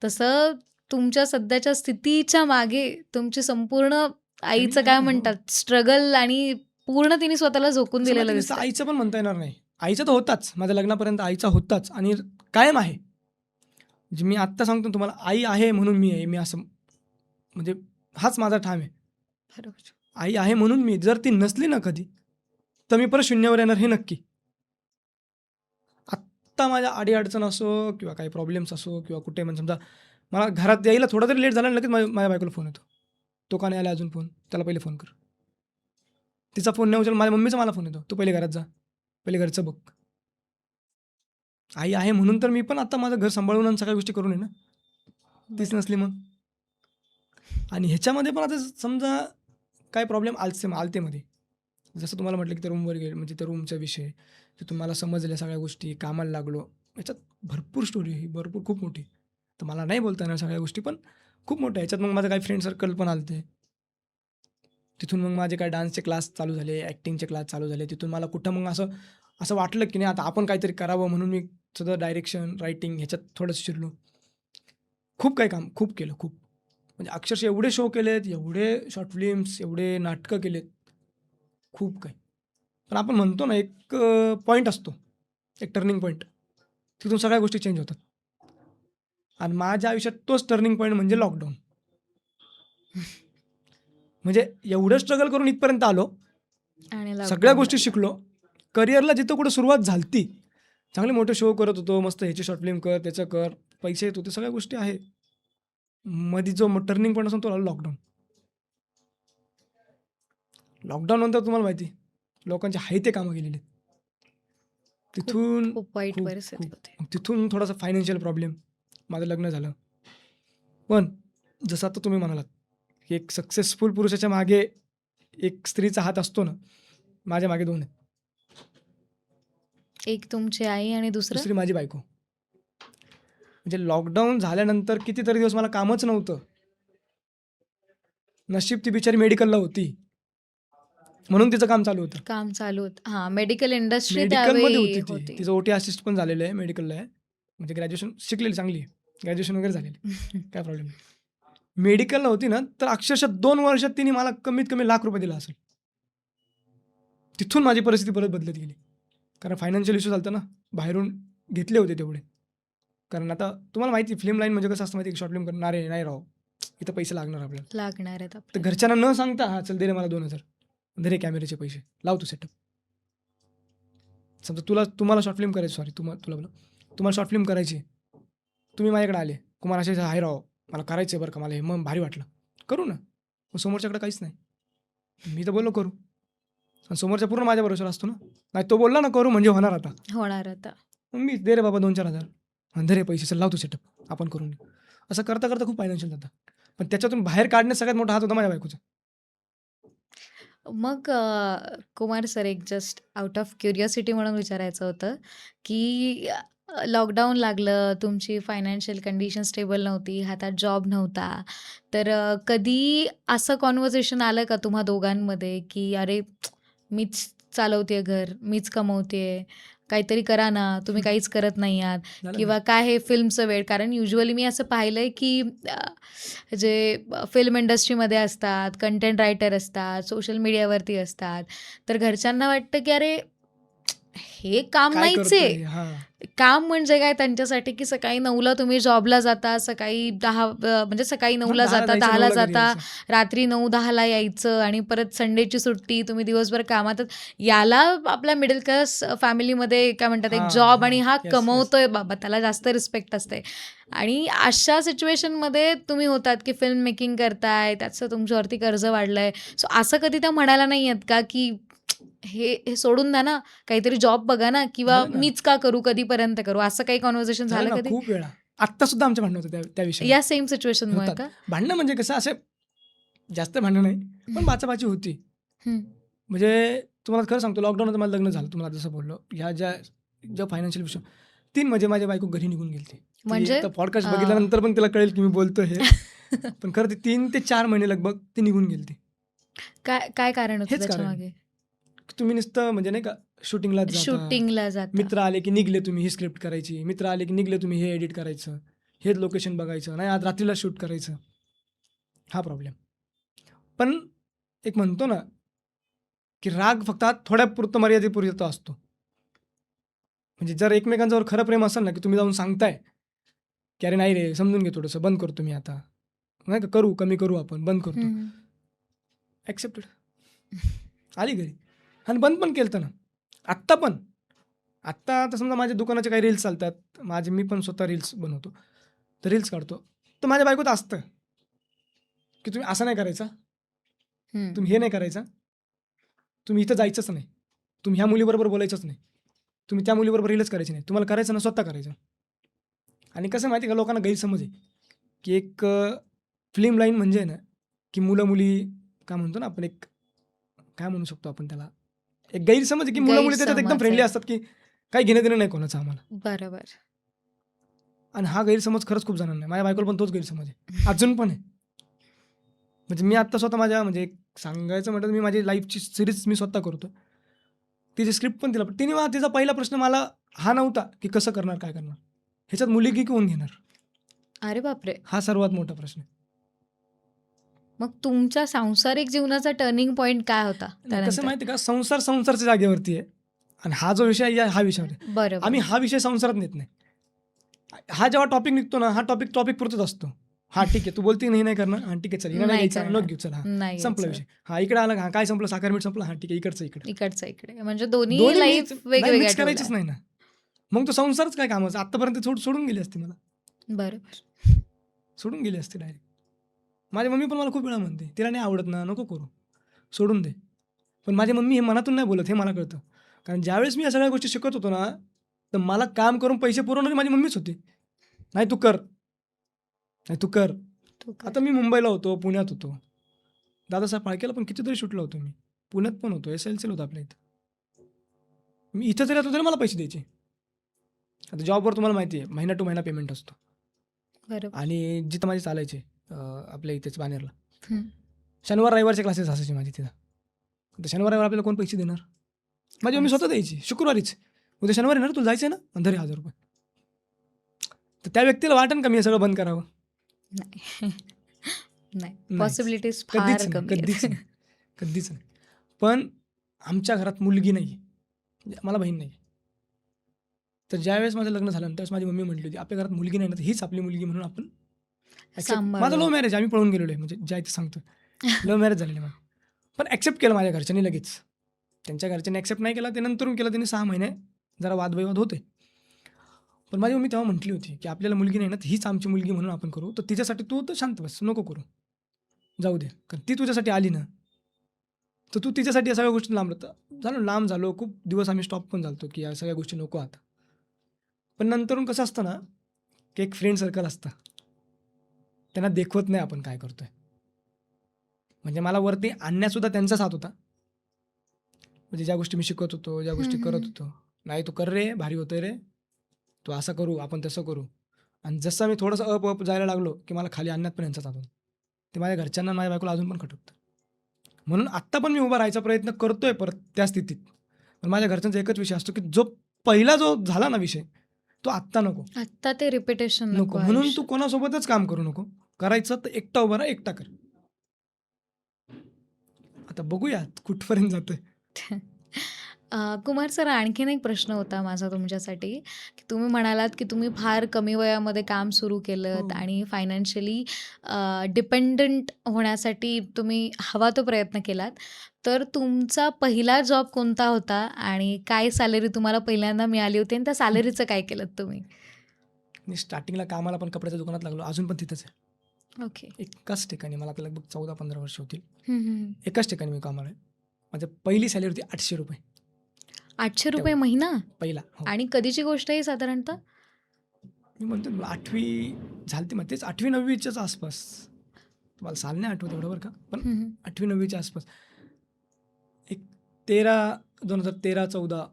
तसं तुमच्या सध्याच्या स्थितीच्या मागे तुमची संपूर्ण फॅमिली आईचं आहे काय ना. हो. म्हणतात स्ट्रगल आणि पूर्ण तिने स्वतःला झोकून कसं माहिती दिलेलं आहे, नुसतं दिसतंय. आईचं पण म्हणता येणार नाही. आईचा तर होताच. माझ्या लग्नापर्यंत आईचा होताच आणि कायम आहे. म्हणजे मी आत्ता सांगतो ना तुम्हाला, आई आहे म्हणून मी आहे. मी असं म्हणजे हाच माझा ठाम आहे. बरोबर. आई आहे म्हणून मी. जर ती नसली ना कधी, तर मी परत शून्यावर येणार हे नक्की. आत्ता माझ्या अडी-अडचण असो किंवा काही प्रॉब्लेम्स असो किंवा कुठे म्हणजे समजा मला घरात यायला थोडा जरी लेट झाला ना, लगेच माझ्या बायकोला फोन येतो. "तो का नाही आला अजून फोन? त्याला पहिले फोन कर." तिचा फोन नाही उचलला, माझ्या मम्मीचा मला फोन येतो. "तू पहिले घरात जा. पहिले घरचं बघ." आई आहे म्हणून तर मी पण आता माझं घर सांभाळून आणि सगळ्या गोष्टी करून आहे ना. तीच बरोबर. नसली मग. आणि ह्याच्यामध्ये पण आता समजा काय प्रॉब्लेम आलते मध्ये. जसं तुम्हाला म्हटलं की त्या रूमवर गेले म्हणजे त्या रूमचा विषय, ते तुम्हाला समजल्या सगळ्या गोष्टी, कामाला लागलो. ह्याच्यात भरपूर स्टोरी आहे, भरपूर खूप मोठी. तर मला नाही बोलता येणार सगळ्या गोष्टी, पण खूप मोठ्या ह्याच्यात मग माझं काही फ्रेंड सर्कल पण आलते. तिथून मग माझे काही डान्सचे क्लास चालू झाले, ॲक्टिंगचे क्लास चालू झाले. तिथून मला कुठं मग असं असं वाटलं की नाही आता आपण काहीतरी करावं, म्हणून मी सगळं डायरेक्शन, रायटिंग ह्याच्यात थोडंसं शिरलो. खूप काही काम खूप केलं खूप. म्हणजे अक्षरशः एवढे शो केलेत, एवढे शॉर्ट फिल्म्स, एवढे नाटकं केलेत, खूप काही. पण आपण म्हणतो ना एक पॉईंट असतो, एक टर्निंग पॉईंट. तिथून सगळ्या गोष्टी चेंज होतात. आणि माझ्या आयुष्यात तोच टर्निंग पॉईंट म्हणजे लॉकडाऊन. म्हणजे एवढं स्ट्रगल करून इथपर्यंत आलो, आणि सगळ्या लॉकडाऊन गोष्टी लागलं. शिकलो. करिअरला जिथं कुठं सुरुवात झालती, चांगले मोठे शो करत होतो, मस्त ह्याची शॉर्ट फिल्म कर, त्याचं कर, पैसे येत होते, सगळ्या गोष्टी आहे. मध्ये जो टर्निंग पॉईंट असतो तो आला लॉकडाऊन. लॉकडाऊन नंतर तुम्हाला माहिती लोकांचे आहे ते कामं गेलेले. खूप तिथून खूप वाईट खूप परिस्थिती खूप होती. मग तिथून थोडासा फायनान्शियल प्रॉब्लेम. माझं लग्न झालं. पण जसं आता तुम्ही म्हणालात, की एक सक्सेसफुल पुरुषाच्या मागे एक स्त्रीचा हात असतो ना, माझ्या मागे 2 आहेत. एक तुमची आई आणि दुसरं? दुसरी माझी बायको. म्हणजे लॉकडाऊन झाल्यानंतर कितीतरी दिवस मला कामच नव्हतं. नशीब ती बिचारी मेडिकलला होती. म्हणून तिचं काम चालू होतं. काम चालू होतं. हां, मेडिकल इंडस्ट्री मेडिकलमध्ये त्यावेळी होती ती. होती. तिचं ओटी असिस्ट पण झालेलं आहे, मेडिकलला आहे. म्हणजे ग्रॅज्युएशन शिकलेली चांगली आहे. ग्रॅज्युएशन वगैरे झालेली आहे. काय प्रॉब्लेम नाही. मेडिकलला होती ना, तर अक्षरशः 2 वर्षात तिने मला कमीत कमी ₹1,00,000 दिला असेल. तिथून माझी परिस्थिती परत बदलत गेली. कारण फायनान्शियल इश्यू झालता ना, बाहेरून घेतले होते तेवढे. कारण आता तुम्हाला माहिती आहे फिल्म लाईन म्हणजे कसं असतं माहिती आहे, शॉर्ट फिल्म करणार आहे, नाही राव, इथं पैसे लागणार आपल्याला. लागणार आहेत तर आपल्याला. घरच्यांना न सांगता, "हां, चल दे रे मला 2,000. दे रे कॅमेऱ्याचे पैसे, लाव तू सेटअप." समजा तुम्हाला शॉर्ट फिल्म करायची, सॉरी तुला बोललो. तुम्हाला शॉर्ट फिल्म करायची आहे. तुम्ही माझ्याकडे आले, कुमार असे आहे राव, मला करायचं आहे बरं का, मला हे मग भारी वाटलं. करू ना. मग समोरच्याकडे काहीच नाही. मी तर बोललो करू. आणि समोरचा पूर्ण माझ्या भरोश्यावर असतो ना. नाही तो बोलला ना करू म्हणजे होणार आता. होणार आता. मग मी दे रे बाबा 2,000-4,000. आणि दे रे पैसे, चल लाव तू सेटअप, आपण करून घेऊ. असं करता करता खूप फायनान्शियल जातं. पण त्याच्यातून बाहेर काढण्यात सगळ्यात मोठा हात होता माझ्या बायकोचा. मग कुमार सर, एक जस्ट आउट ऑफ क्युरिओसिटी म्हणून विचारायचं होतं, की लॉकडाऊन लागलं, तुमची फायनान्शियल कंडिशन स्टेबल नव्हती, हातात जॉब नव्हता. तर कधी असं कॉन्व्हर्सेशन आलं का तुम्हा दोघांमध्ये, की "अरे, मीच चालवतेय घर, मीच कमवतेय, काहीतरी करा ना, तुम्ही काहीच करत नाही आहात." झालं ना. किंवा "काय हे फिल्मचं वेड?" कारण युजुअली मी असं पाहिलंय, की जे फिल्म इंडस्ट्रीमध्ये असतात, कंटेंट रायटर असतात, सोशल मीडियावरती असतात, तर घरच्यांना वाटतं, की "अरे, हे काम काय नाहीच आहे." करतोय? हां. काम म्हणजे काय त्यांच्यासाठी, की सकाळी 9:00ला तुम्ही जॉबला जाता, सकाळी 10 म्हणजे सकाळी हां, 9:00ला 10ला जाता, जायचं, 10:00ला 9ला घरी जाता, यायचं. रात्री 9-10ला यायचं आणि परत संडेची सुट्टी, तुम्ही दिवसभर कामातच. याला आपल्या मिडल क्लास फॅमिलीमध्ये काय म्हणतात, एक हां, जॉब हां. आणि हा येस, येस. कमवतोय बाबा, त्याला जास्त रिस्पेक्ट असते. आणि अशा सिच्युएशनमध्ये तुम्ही होतात, की फिल्म मेकिंग करताय, त्याचं तुमच्यावरती कर्ज वाढलंय. सो असं कधी त्या म्हणाल्या नाही आहेत का, की हे सोडून द्या ना, काहीतरी जॉब बघा ना, किंवा झालं ना. मीच का करू, कधीपर्यंत करू? असं काही कन्व्हर्सेशन झालं झालं ना कधी? खूप वेळा. आत्तासुद्धा आमचे भांडणं होतं त्या विषयावर. या सेम सिच्युएशनमुळे होतात. का? भांडणं म्हणजे कसं असे जास्त भांडणं नाही, पण बाचाबाची होती. हं. म्हणजे तुम्हाला खरं सांगतो लॉकडाऊनमध्ये माझं लग्न झालं. तुम्हाला जसं बोललो. ह्या ज्या फायनान्शियल विषय 3 म्हणजे माझी बायको घरी निघून गेली होती. ती म्हणजे आता पॉडकास्ट अ, बघितल्यानंतर पण तिला कळेल की मी बोलतोय हे. पण खरं ती 3 ते 4 महिने लगभग ती निघून गेली होती. काय काय कारण होतं हेच कारण. त्याच्यामागे? की तुम्ही नुसतं म्हणजे नाही का शूटिंगलाच जाता. शूटिंगला जाता. मित्र आले की निघले तुम्ही ही स्क्रिप्ट करायची. मित्र आले की निघले तुम्ही हे एडिट करायचं. हेच लोकेशन बघायचं. नाही आज रात्रीला शूट करायचं. हा प्रॉब्लेम. पण एक म्हणतो ना, की राग फक्त थोड्यापुरतं मर्यादेपुरता असतो. म्हणजे जर एकमेकांच्यावर खरं प्रेम असेल ना, की तुम्ही जाऊन सांगताय, की "अरे नाही रे, समजून घे थोडंसं, बंद करतो मी आता." नाही का, करू, कमी करू आपण, बंद करतो. हं. ॲक्सेप्टेड. आली घरी आणि बंद पण केलं ना. आत्ता पण. आत्ता आता समजा माझ्या दुकानाचे काही रील्स चालतात. मी पण स्वतः रील्स बनवतो. तर रील्स काढतो. तर माझ्या बायकोचं असतं, की तुम्ही असं नाही करायचं, हं. तुम्ही हे नाही करायचं, तुम्ही इथं जायचंच नाही, तुम्ही ह्या मुलीबरोबर बोलायचंच नाही, तुम्ही त्या मुलीबरोबर रीलच करायची नाही, तुम्हाला करायचं ना स्वतः करायचं. आणि कसं माहिती आहे का लोकांना गैरसमज आहे, की एक फिल्म लाईन म्हणजे आहे ना, की मुलं-मुली काय म्हणतो ना आपण एक काय म्हणू शकतो आपण त्याला? एक गैरसमज आहे, की मुलं-मुली त्याच्यात एकदम गैरसमज फ्रेंडली आहे. असतात, की काही घेणं-देणं नाही कोणाचं आम्हाला. बरोबर. आणि हा गैरसमज खरंच खूप जणांना आहे. माझ्या बायकोला पण तोच गैरसमज आहे. अजून पण आहे. म्हणजे मी आत्ता स्वतः माझ्या म्हणजे एक सांगायचं म्हटलं तर मी माझी लाईफची सीरीज मी स्वतः करतो. तिची स्क्रिप्ट पण तिला तिने मला तिचा पहिला प्रश्न मला हा नव्हता की कसं करणार काय करणार, ह्याच्यात मुलगी कोण घेणार, अरे बापरे! हा सर्वात मोठा प्रश्न. मग तुमच्या सांसारिक जीवनाचा टर्निंग पॉइंट काय होता कसं त्यानंतर? माहिती का, संसारच्या जागेवरती आहे आणि हा जो विषय आहे हा विषयावर आहे. बरोबर. आम्ही हा विषय संसारात नेत नाही. हा जेव्हा टॉपिक निघतो ना, हा टॉपिक पुरतच असतो. हा ठीक आहे, तू बोलती नाही करणार, हा ठीक आहे चल, हिला नाही नाही घ्यायचं, करणार. नको घेऊ, चल हा नाही संपला घ्यायचं. विषय. हा इकडे आला, हा काय संपलं, साखर मीठ संपलं, हा ठीक आहे इकडचं इकडे. इकडचं इकडे म्हणजे दोन्ही दोन्ही लाईफ नाही वेगवेगळ्या मिक्स करायचंच ठेवल्या. नाही ना. मग तो संसारच काय कामाचा, आतापर्यंत सोडून गेली असती मला, बरोबर. सोडून गेली असती डायरेक्ट. माझी मम्मी पण मला खूप वेळा म्हणते, तिला नाही आवडत ना, नको करू, सोडून दे. पण माझी मम्मी हे मनातून नाही बोलत, हे मला कळतं. कारण ज्यावेळेस मी या सगळ्या गोष्टी शिकत होतो ना, तर मला काम करून पैसे पुरवणारी माझी मम्मीच होती. नाही तू कर, नाही तू कर. तू कर. आता मी मुंबईला होतो, पुण्यात होतो, दादासाहेब फाळकेला पण कितीतरी शूटला होतो मी, पुण्यात पण होतो, SLCला होतो आपल्या इथं. मी इथं जरी राहतो तरी मला पैसे द्यायचे. आता जॉबवर तुम्हाला माहिती आहे महिना टू महिना पेमेंट असतो. बरोबर. आणि जिथं माझे चालायचे आपल्या इथेच बानेरला, हं. शनिवार रविवारचे क्लासेस असायचे माझे तिथं. तर शनिवार रविवार आपल्याला कोण पैसे देणार, माझी मम्मी स्वतः द्यायची. शुक्रवारीच, उद्या शनिवार येणार, तुला जायचं आहे ना, धर 1000 रुपये. तर त्या व्यक्तीला वाटेन का मी हे सगळं बंद करावं? नाही. नाही. नाहीच. पॉसिबिलिटीज फार कधीच नाही, कमी कधीच आहेत. नाही, कधीच नाही. पण आमच्या घरात मुलगी नाही आहे, म्हणजे मला बहीण नाही. तर ज्यावेळेस माझं लग्न झालं त्यावेळेस माझी मम्मी म्हटली होती, आपल्या घरात मुलगी नाही ना, तर हीच आपली मुलगी म्हणून आपण accept- माझं सांभाळू. लव्ह मॅरेज, आम्ही पळून गेलेलो आहे, म्हणजे ज्या इथे सांगतो लव्ह मॅरेज झालेलं आहे माझं. पण ॲक्सेप्ट केलं माझ्या घरच्यांनी लगेच. त्यांच्या घरच्यांनी ॲक्सेप्ट नाही केला, ते नंतरून केलं त्यांनी. 6 महिने जरा वादविवाद होते. पण माझी मम्मी तेव्हा म्हटली होती की आपल्याला मुलगी नाही ना, तर हीच आमची मुलगी म्हणून आपण करू. तर तिच्यासाठी तू तर शांत बस, नको करू, जाऊ दे. कारण ती तुझ्यासाठी आली ना, तर तू तिच्यासाठी या सगळ्या गोष्टी लांब झालो. खूप दिवस आम्ही स्टॉप पण झालो की या सगळ्या गोष्टी नको आता. पण नंतरून कसं असतं ना, की एक फ्रेंड सर्कल असतं, त्यांना देखवत नाही आपण काय करतोय. म्हणजे मला वरती आणण्यासुद्धा त्यांचाच हात होता. म्हणजे ज्या गोष्टी मी शिकत होतो, ज्या गोष्टी हं, करत हं. होतो, नाही तू कर रे, भारी होतंय रे, तू असं करू, आपण तसं करू. आणि जसं मी थोडंसं अप जायला लागलो की मला खाली आणण्यात पण यांचाच हात होता. ते माझ्या घरच्यांना, माझ्या बायकोला अजून पण खटकतं. म्हणून आत्ता पण मी उभा राहायचा प्रयत्न करतोय परत त्या स्थितीत. पण माझ्या घरच्यांचा एकच विषय असतो की पहिला जो झाला ना विषय, तो आत्ता नको. आत्ता ते रिपिटेशन नको नको म्हणून तू आयुष्यात. कोणासोबतच काम करू नको. करायचं तर एकटा उभा राहा, एकटा कर. आता बघूया कुठपर्यंत जातोय. कुमार सर, आणखीन एक प्रश्न होता माझा तुमच्यासाठी, की तुम्ही म्हणालात की तुम्ही फार कमी वयामध्ये काम सुरू केलंत हो. आणि फायनान्शियली डिपेंडंट होण्यासाठी तुम्ही हवा तो प्रयत्न केलात. तर तुमचा पहिला जॉब कोणता होता आणि काय सॅलरी तुम्हाला पहिल्यांदा मिळाली होती आणि त्या सॅलरीचं काय केलंत तुम्ही? मी स्टार्टिंगला कामाला पण कपड्याच्या दुकानात लागलो, अजून पण तिथंच आहे. ओके. एकाच ठिकाणी, मला आता लगभग 14-15 वर्ष होतील. हं, हं. एकाच ठिकाणी मी कामाला आहे. माझी पहिली सॅलरी होती 800 रुपये. 800 रुपये तेव्हा. महिना? पहिला. हो. आणि कधीची गोष्ट आहे ही साधारणतः? मी म्हणतो 8वी झालती, मग तेच 8वी-9वीच्याच आसपास. तुम्हाला साल नाही आठवत एवढं बरं का, पण हं, हं. 8वी-9वीच्या आसपास. एक 2013-14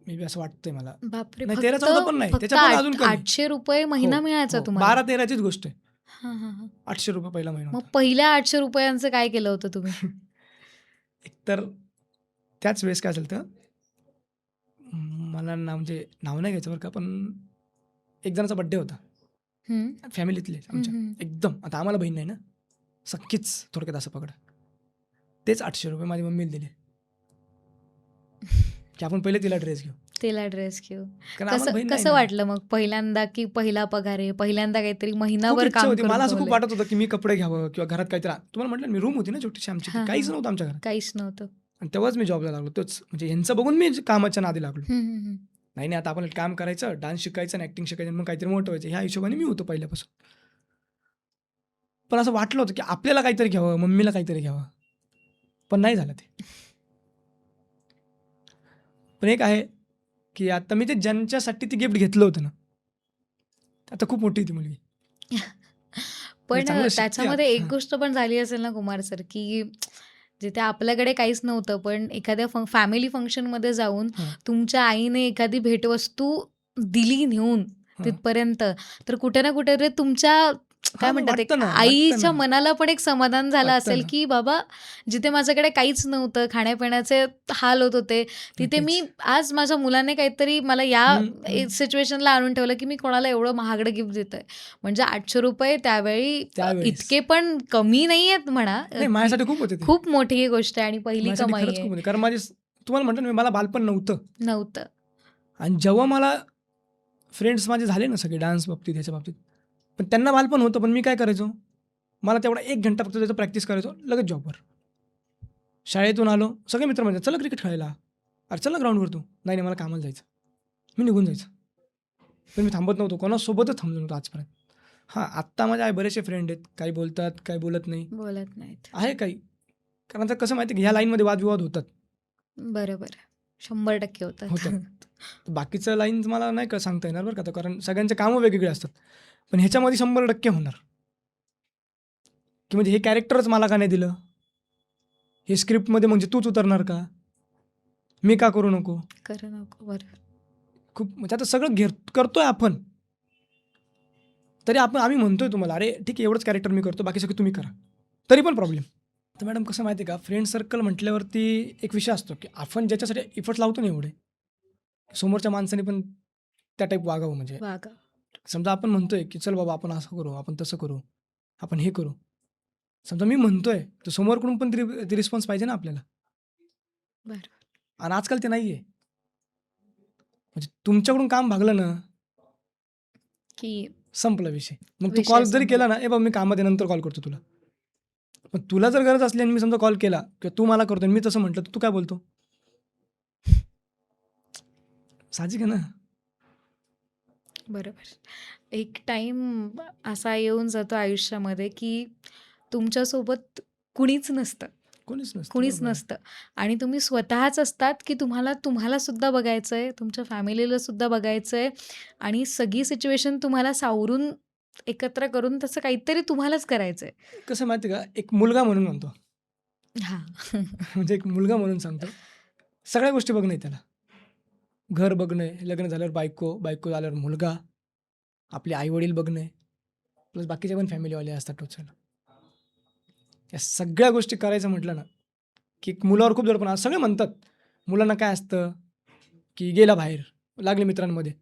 मे बी असं वाटतंय मला. बापरे! नाही, फक्त 13-14 पण नाही, फक्त त्याच्या पण अजून कमी. 800 रुपये महिना हो, मिळायचा हो. तुम्हाला? 12-13चीच गोष्ट आहे. हां, हां, हां. 800 रुपये पहिला महिना मग होता. पहिल्या 800 रुपयांचं काय केलं होतं तुम्ही? एकतर त्याच वेळेस काय झालं होतं, मला म्हणजे नाव नाही घ्यायचं बरं का, पण एक जणाचा बड्डे होता हं. फॅमिलीतले हं, आमच्या हं. एकदम. आता आम्हाला बहीण नाही ना, सख्खीच थोडक्यात असं पकडा. तेच 800 रुपये माझी मम्मीला दिले की आपण पहिले तिला ड्रेस घेऊ, तिला ड्रेस घेऊ. कारण आम्हाला बहीण नाही कसं ना. वाटलं मग पहिल्यांदा, की पहिला पगार आहे, पहिल्यांदा काहीतरी खूप महिनाभर इच्छा काम होती करून मला, असं खूप ठेवलंय. वाटत होतं की मी कपडे घ्यावं किंवा घरात काहीतरी. तुम्हाला म्हटलं ना, मी रूम होती ना छोटीशी आमची, हां, काहीच हां. नव्हतं आमच्या घरात. काहीच नव्हतं. आणि तेव्हाच मी जॉबला लागलो. तोच म्हणजे ह्यांचं बघून मी कामाच्या नादी लागलो. हं, हं, हं. नाही आता आपण काम करायचं, डान्स शिकायचं आणि ॲक्टिंग शिकायचं, मग काहीतरी मोठं व्हायचं, ह्या हिशोबाने मी होतो पहिल्यापासून. पण असं वाटलं होतं की आपल्याला काहीतरी घ्यावं, मम्मीला काहीतरी घ्यावं, पण नाही झालं ते. पण एक आहे की आता मी ते ज्यांच्यासाठी ते गिफ्ट घेतलं होतं ना, आता खूप मोठी ती मुलगी. पण चांगलं शिकते त्याच्यामध्ये आता. एक हां. गोष्ट पण झाली असेल ना कुमार सर, की जिथे आपल्याकडे काहीच नव्हतं, पण एखाद्या फॅमिली फंक्शनमध्ये जाऊन हां. तुमच्या आईने एखादी भेटवस्तू दिली नेऊन हां. तिथपर्यंत, तर कुठे ना कुठेतरी तुमच्या काय हां, मग म्हणतात एक वाटतं ना, वाटतं आईच्या ना, मनाला पण एक समाधान झालं वाटतं असेल, ना. की बाबा जिथे माझ्याकडे काहीच नव्हतं, खाण्यापिण्याचे हाल होत होते, तिथे नक्कीच. मी आज माझ्या मुलाने काहीतरी मला या हं, हं. सिच्युएशनला आणून ठेवलं, की मी कोणाला एवढं महागडं गिफ्ट देतोय. म्हणजे ₹800 त्यावेळी त्यावेळेस. इतके पण कमी नाही आहेत म्हणा, नाही की माझ्यासाठी खूप होते ते. खूप मोठी गोष्ट आहे आणि पहिली माझ्यासाठी कमाई खरंच आहे. खूप होते. कारण तुम्हाला म्हटलं ना मी, मला बालपण नव्हतं. नव्हतं. आणि जेव्हा मला फ्रेंड्स माझे झाले ना सगळे डान्स बाबतीत, ह्याच्या बाबतीत, पण त्यांना बालपण होतं. पण मी काय करायचो, मला तेवढा 1 घंटा फक्त त्याचं प्रॅक्टिस करायचो, लगेच जॉबवर. शाळेतून आलो, सगळे मित्र म्हणजे चला क्रिकेट खेळायला. अरे चल ना ग्राउंडवर तू. नाही, नाही मला कामाला जायचं. मी निघून जायचं. पण मी थांबत नव्हतो. कोणासोबतच थांबलो नव्हतो आजपर्यंत. हां, आत्ता माझे आहे बरेचसे फ्रेंड आहेत. काही बोलतात, काही बोलत नाही. बोलत नाहीत. आहे काही. कारण आता कसं माहिती आहे की ह्या लाईनमध्ये वादविवाद होतात. बरोबर. 100% होतात. होतात. बाकीचं लाईन्स मला नाही का सांगता येणार बरं का आता, कारण सगळ्यांचे कामं वेगवेगळे असतात. पण ह्याच्यामध्ये 100% होणार, की म्हणजे हे कॅरेक्टरच मला का नाही दिलं? हे स्क्रिप्टमध्ये म्हणजे तूच उतरणार का? मी का करू नको? करू नको. बरोबर. खूप म्हणजे आता सगळं करतोय आपण. तरी आम्ही म्हणतोय तुम्हाला, "अरे ठीक आहे, एवढंच कॅरेक्टर मी करतो, बाकी सगळं तुम्ही करा." तरी पण प्रॉब्लेम. तर मॅडम कसं माहिती आहे का, फ्रेंड सर्कल म्हटल्यावरती एक विषय असतो, की आपण ज्याच्यासाठी एफर्ट्स लावतो ना एवढे, समोरच्या माणसाने पण त्या टाईप वागावं. म्हणजे वागा. समजा आपण म्हणतोय, की "चल बाबा आपण असं करू, आपण तसं करू, आपण हे करू." समजा मी म्हणतोय, तर समोरकडून पण ते रिस्पॉन्स पाहिजे ना आपल्याला. बरोबर. आणि आजकाल ते नाही आहे. म्हणजे तुमच्याकडून काम भागलं ना, की संपला विषय. मग तू विषय कॉल जरी संपला. केला ना, "ए बाबा मी कामात आहे, नंतर कॉल करतो तुला." पण तुला जर गरज असली आणि मी समजा कॉल केला किंवा तू मला करतोय आणि मी तसं म्हटलं, तर तू काय बोलतो? साहजिक आहे ना. बरोबर. एक टाईम असा येऊन जातो आयुष्यामध्ये, की तुमच्यासोबत कुणीच नसतं. कोणीच नसतं. कुणीच बरोबर आहे. नसतं आणि तुम्ही स्वतःच असतात, की तुम्हाला सुद्धा बघायचंय, तुमच्या फॅमिलीला सुद्धा बघायचंय आणि सगळी सिच्युएशन तुम्हाला सावरून एकत्र करून तसं काहीतरी तुम्हालाच करायचंय. कसं माहिती आहे का, एक मुलगा म्हणून म्हणतो. हां. म्हणजे एक मुलगा म्हणून सांगतो. सगळ्या गोष्टी बघणं आहे त्याला. घर बघणं आहे, लग्न झाल्यावर बायको, बायको झाल्यावर मुलगा, आपले आई-वडील बघणं आहे, प्लस बाकीचे पण फॅमिलीवाले असतात टोचायला. या सगळ्या गोष्टी करायचं म्हटलं ना, की मुलावर खूप दडपण सगळे म्हणतात, मुलांना काय असतं, की गेला बाहेर, लागले मित्रांमध्ये.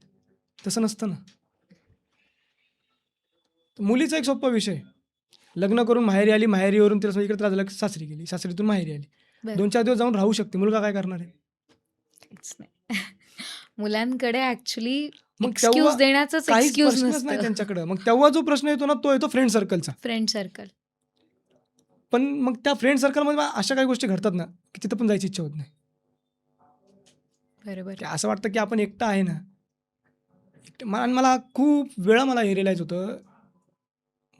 तसं नसतं ना. मुलीचा एक सोपा विषय, लग्न करून माहेरी आली, माहेरीवरून तिला इकडे त्रास झाला, की सासरी गेली, सासरीतून माहेरी आली. बरं. 2-4 दिवस जाऊन राहू शकते. मुलगा काय करणार आहे? काहीच नाही. मुलांकडे ॲक्चुअली मग तेव्हा एक्सक्यूज देण्याचंच काहीच एक्सक्यूज प्रश्नच नाही नसतं. त्यांच्याकडं. मग तेव्हा जो प्रश्न येतो ना, तो येतो फ्रेंड सर्कलचा. Friend circle. पण मग त्या फ्रेंड सर्कलमध्ये अशा काही गोष्टी घडतात ना, की तिथं पण जायची इच्छा होत नाही. बरोबर. की असं वाटतं की आपण एकटा आहे ना. आणि मला खूप वेळा मला हे रिअलाईज होतं.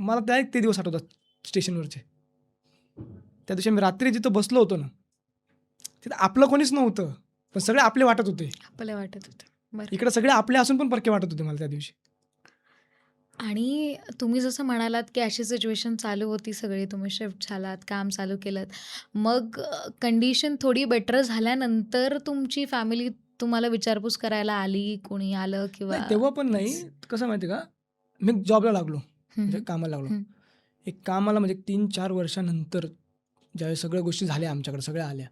मला डायरेक्ट ते दिवस आठवतात स्टेशनवरचे. त्या दिवशी आम्ही रात्री जिथं बसलो होतो ना, तिथं आपलं कोणीच नव्हतं. पण सगळे आपले वाटत होते. आपल्याला वाटत होतं. बरं. इकडे सगळे आपले असून पण परके वाटत होते मला त्या दिवशी. आणि तुम्ही जसं म्हणालात, की अशी सिच्युएशन चालू होती सगळी, तुम्ही शिफ्ट झालात, काम चालू केलंत. मग कंडिशन थोडी बेटर झाल्यानंतर तुमची फॅमिली तुम्हाला विचारपूस करायला आली, कोणी आलं किंवा नाही तेव्हा पण नाही. काहीच? कसं माहिती आहे का, मी जॉबला लागलो. हं, म्हणजे हं. कामाला लागलो. हं. एक कामाला म्हणजे 3-4 वर्षानंतर ज्यावेळेस सगळ्या गोष्टी झाल्या आमच्याकडे, सगळ्या आल्या.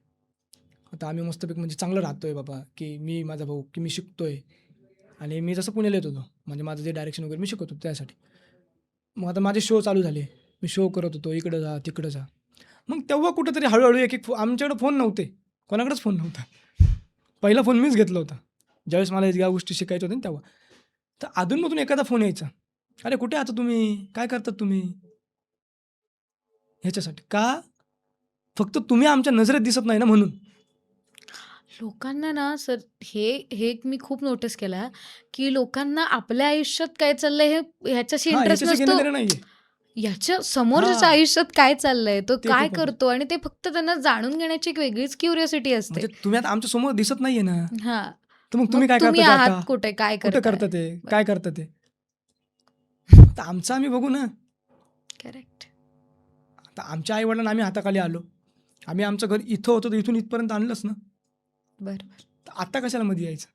आता आम्ही मस्तपैकी म्हणजे चांगलं राहतोय बाबा, की मी, माझा भाऊ, की मी शिकतोय आणि मी जसं पुण्याला येत होतो. म्हणजे माझं जे डायरेक्शन वगैरे मी शिकत होतो त्यासाठी. मग आता माझे शो चालू झाले. मी शो करत होतो, इकडं जा, तिकडं जा. मग तेव्हा कुठेतरी हळू-हळू एक आमच्याकडे फोन नव्हते. कोणाकडेच फोन नव्हता. पहिला फोन मीच घेतला होता. ज्यावेळेस मला या गोष्टी शिकायच्या होत्या ना तेव्हा. तर अधूनमधून एखादा फोन यायचा. "अरे कुठे आता तुम्ही? काय करतात तुम्ही?" ह्याच्यासाठी. का? फक्त तुम्ही आमच्या नजरेत दिसत नाही ना म्हणून. लोकांना ना सर हे हे एक मी खूप नोटीस केलं आहे, की लोकांना आपल्या आयुष्यात काय चाललंय ह्याच्याशी हां, इंटरेस्ट ह्याच्याशी नसतो. घेणं-देणं नाहीये. ह्याच्या समोरच्याच्या हां, आयुष्यात काय चाललंय, तो ते काय खूप महत्वाचं. करतो आणि ते फक्त त्यांना जाणून घेण्याची एक वेगळीच क्युरिओसिटी असते. म्हणजे तुम्ही आता आमच्या समोर दिसत नाहीये ना. हां. तर मग मग तुम्ही काय तुम्ही करता ते आहात आता? कुठे? काय कुठं करताय? करता ते? बरं. काय करता ते? आता आमचं आम्ही बघू ना. करेक्ट. आता आमच्या आई-वडिलांना आम्ही हाताखाली आलो. आम्ही आमचं घर इथं होतं, तर इथून इथपर्यंत आणलंच ना. बरोबर. तर आता कशाला मध्ये यायचं?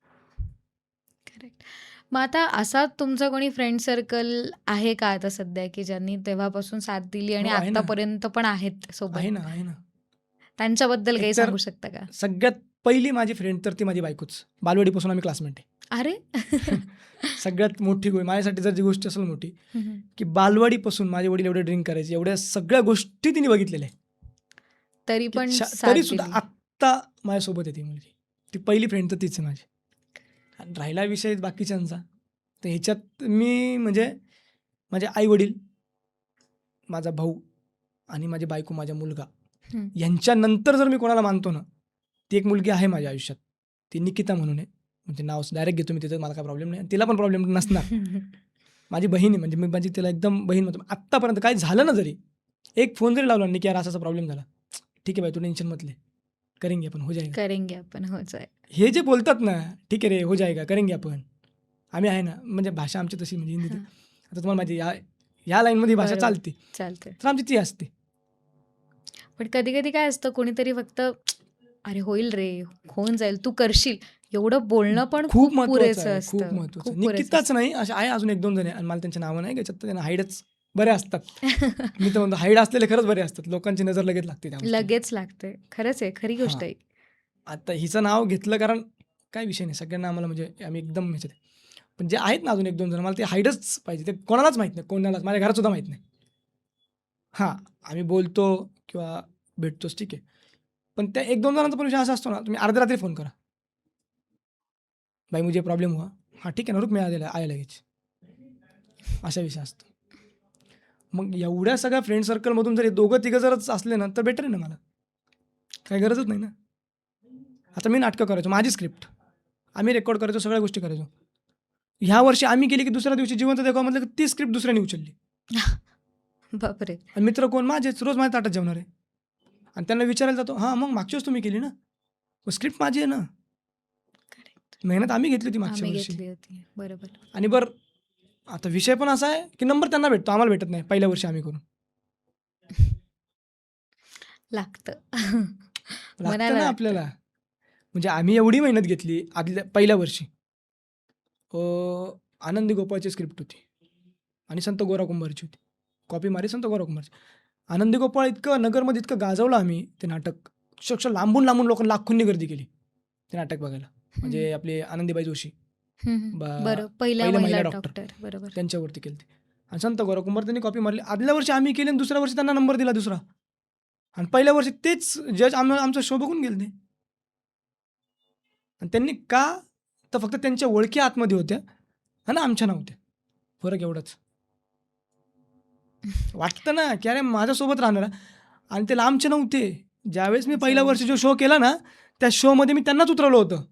करेक्ट. मग आता असा तुमचा कोणी फ्रेंड सर्कल आहे का आता सध्या, की ज्यांनी तेव्हापासून साथ दिली आणि हो, आहे ना. आत्तापर्यंत पण आहेत सोबत? आहे ना, आहे ना. त्यांच्याबद्दल काही एकतर सांगू शकता का? सगळ्यात पहिली माझी फ्रेंड तर ती माझी बायकोच. बालवाडीपासून आम्ही क्लासमेट आहे. अरे! सगळ्यात मोठी माझ्यासाठी जर जी गोष्ट असेल मोठी, हं, हं. की बालवाडीपासून माझे वडील एवढे ड्रिंक करायचे, एवढ्या सगळ्या गोष्टी तिने बघितलेल्या आहे, तरी की पण साथ तरीसुद्धा दिली. आत्ता माझ्यासोबत आहे ती मुलगी. ती पहिली फ्रेंड तर तीच आहे माझी. आणि राहिला विषय बाकीच्यांचा, तर ह्याच्यात मी म्हणजे माझे आई-वडील, माझा भाऊ आणि माझी बायको, माझा मुलगा हं. यांच्यानंतर जर मी कोणाला मानतो ना, ती एक मुलगी आहे माझ्या आयुष्यात. ती निकिता म्हणून आहे. म्हणजे नाव डायरेक्ट घेतो मी तिथं, मला काही प्रॉब्लेम नाही. तिला पण प्रॉब्लेम नसणार. माझी बहीण आहे, म्हणजे मी माझी तिला एकदम बहीण म्हणतो. आत्तापर्यंत काय झालं ना जरी, एक फोन जरी लावला ना, की यार असा प्रॉब्लेम झाला. ठीक आहे भाई, तू टेन्शन मत ले, करेंगे अपन, हो जाएगा. करेंगे आपण. हो जाए. हे जे बोलतात ना, ठीक आहे रे, हो जाएगा, करेंगे आपण. आम्ही आहे ना, म्हणजे भाषा आमची तशी म्हणजे हिंदीत. हां. आता तुम्हाला माहिती आहे, या लाईनमध्ये भाषा बरोबर. चालते, चालतंय. तर आमची ती असते. पण कधी-कधी काय असतं, कोणीतरी फक्त "अरे होईल रे, होऊन जाईल, तू करशील." एवढं बोलणं पण खूप महत्त्वाचं पुरेसं आहे, असतं. खूप महत्त्वाचं. खूप पुरेसं निकिताच नाही, अशा आहे अजून 1-2 जण आहे आणि मला त्यांचे नावं नाही घ्यायच्यात, तर त्यांना हाईडच बरे असतात. मी तर म्हणतो हाईड असलेले खरंच बरे असतात. लोकांची नजर लगेच लागते त्या गोष्टीला. लगेच लागते. खरंच आहे, खरी गोष्ट हां. आहे. आता हिचं नाव घेतलं कारण काही विषय नाही. सगळ्यांना आम्हाला म्हणजे आम्ही एकदम ह्याच्यात आहे. पण जे आहेत ना अजून 1-2 जण, मला ते हाईडच पाहिजे. ते कोणालाच माहीत नाही, कोणालाच. माझ्या घरात सुद्धा माहीत नाही. हां, आम्ही बोलतो किंवा भेटतोच ठीक आहे. पण त्या 1-2 जणांचा पण विषय असा असतो ना, तुम्ही अर्ध्या रात्री फोन करा. "भाई मुझे प्रॉब्लम हुआ." "हां, ठीक है ना, रुक मैं आया लगेच." असा विषय असतो. मग एवढ्या सगळ्या फ्रेंड सर्कलमधून जर हे दोघं-तिघं जरच असले ना, तर बेटर आहे ना मला. काही गरजच नाही ना. आता मी नाटकं करायचो, माझी स्क्रिप्ट. आम्ही रेकॉर्ड करायचो, सगळ्या गोष्टी करायचो. ह्या वर्षी आम्ही केली, की दुसऱ्या दिवशी जिवंत देखावामधलं की ती स्क्रिप्ट दुसऱ्याने उचलली. बापरे! आणि मित्र कोण? माझेच. रोज माझ्या ताटात जेवणारे. आणि त्यांना विचारायला जातो, "हां, मग मागच्या वेळेस तुम्ही केली ना? मग स्क्रिप्ट माझी आहे ना." करेक्ट. मेहनत आम्ही घेतली होती मागच्या आम्ही वर्षी. घेतली होती. बरोबर. आणि बरं, आता विषय पण असा आहे, की नंबर त्यांना भेटतो, आम्हाला भेटत नाही. पहिल्या वर्षी आम्ही करून. लागतं. लागतं मनाला ना लागतं. आपल्याला. म्हणजे आम्ही एवढी मेहनत घेतली पहिल्या वर्षी. आनंदी गोपाळची स्क्रिप्ट होती आणि संत गोरा कुंभारची होती. कॉपी मारी संत गोरा कुंभारची. आनंदी गोपाळ इतकं नगरमध्ये इतकं गाजवलं आम्ही ते नाटक. अक्षरशः लांबून लोक लाखोंनी गर्दी केली ते नाटक बघायला. म्हणजे हं. आपले आनंदीबाई जोशी हं, हं. बा बरं. पहिल्या पहिल्या महिला महिला डॉक्टर डॉक्टर. बरोबर. त्यांच्यावरती केली ते. आणि संत गोरा कुंभार त्यांनी कॉपी मारली. आदल्या वर्षी आम्ही केली आणि दुसऱ्या वर्षी त्यांना नंबर दिला दुसरा. आणि पहिल्या वर्षी तेच जज आमचा शो बघून गेले ते. आणि त्यांनी का? तर फक्त त्यांच्या ओळखी आतमध्ये होत्या आणि आमच्या नव्हत्या. फरक एवढाच. वाटतं ना, की अरे माझ्यासोबत राहणार आणि ते लांबचे नव्हते. ज्यावेळेस मी पहिल्या वर्षी जो शो केला ना, त्या शोमध्ये मी त्यांनाच उतरवलं होतं.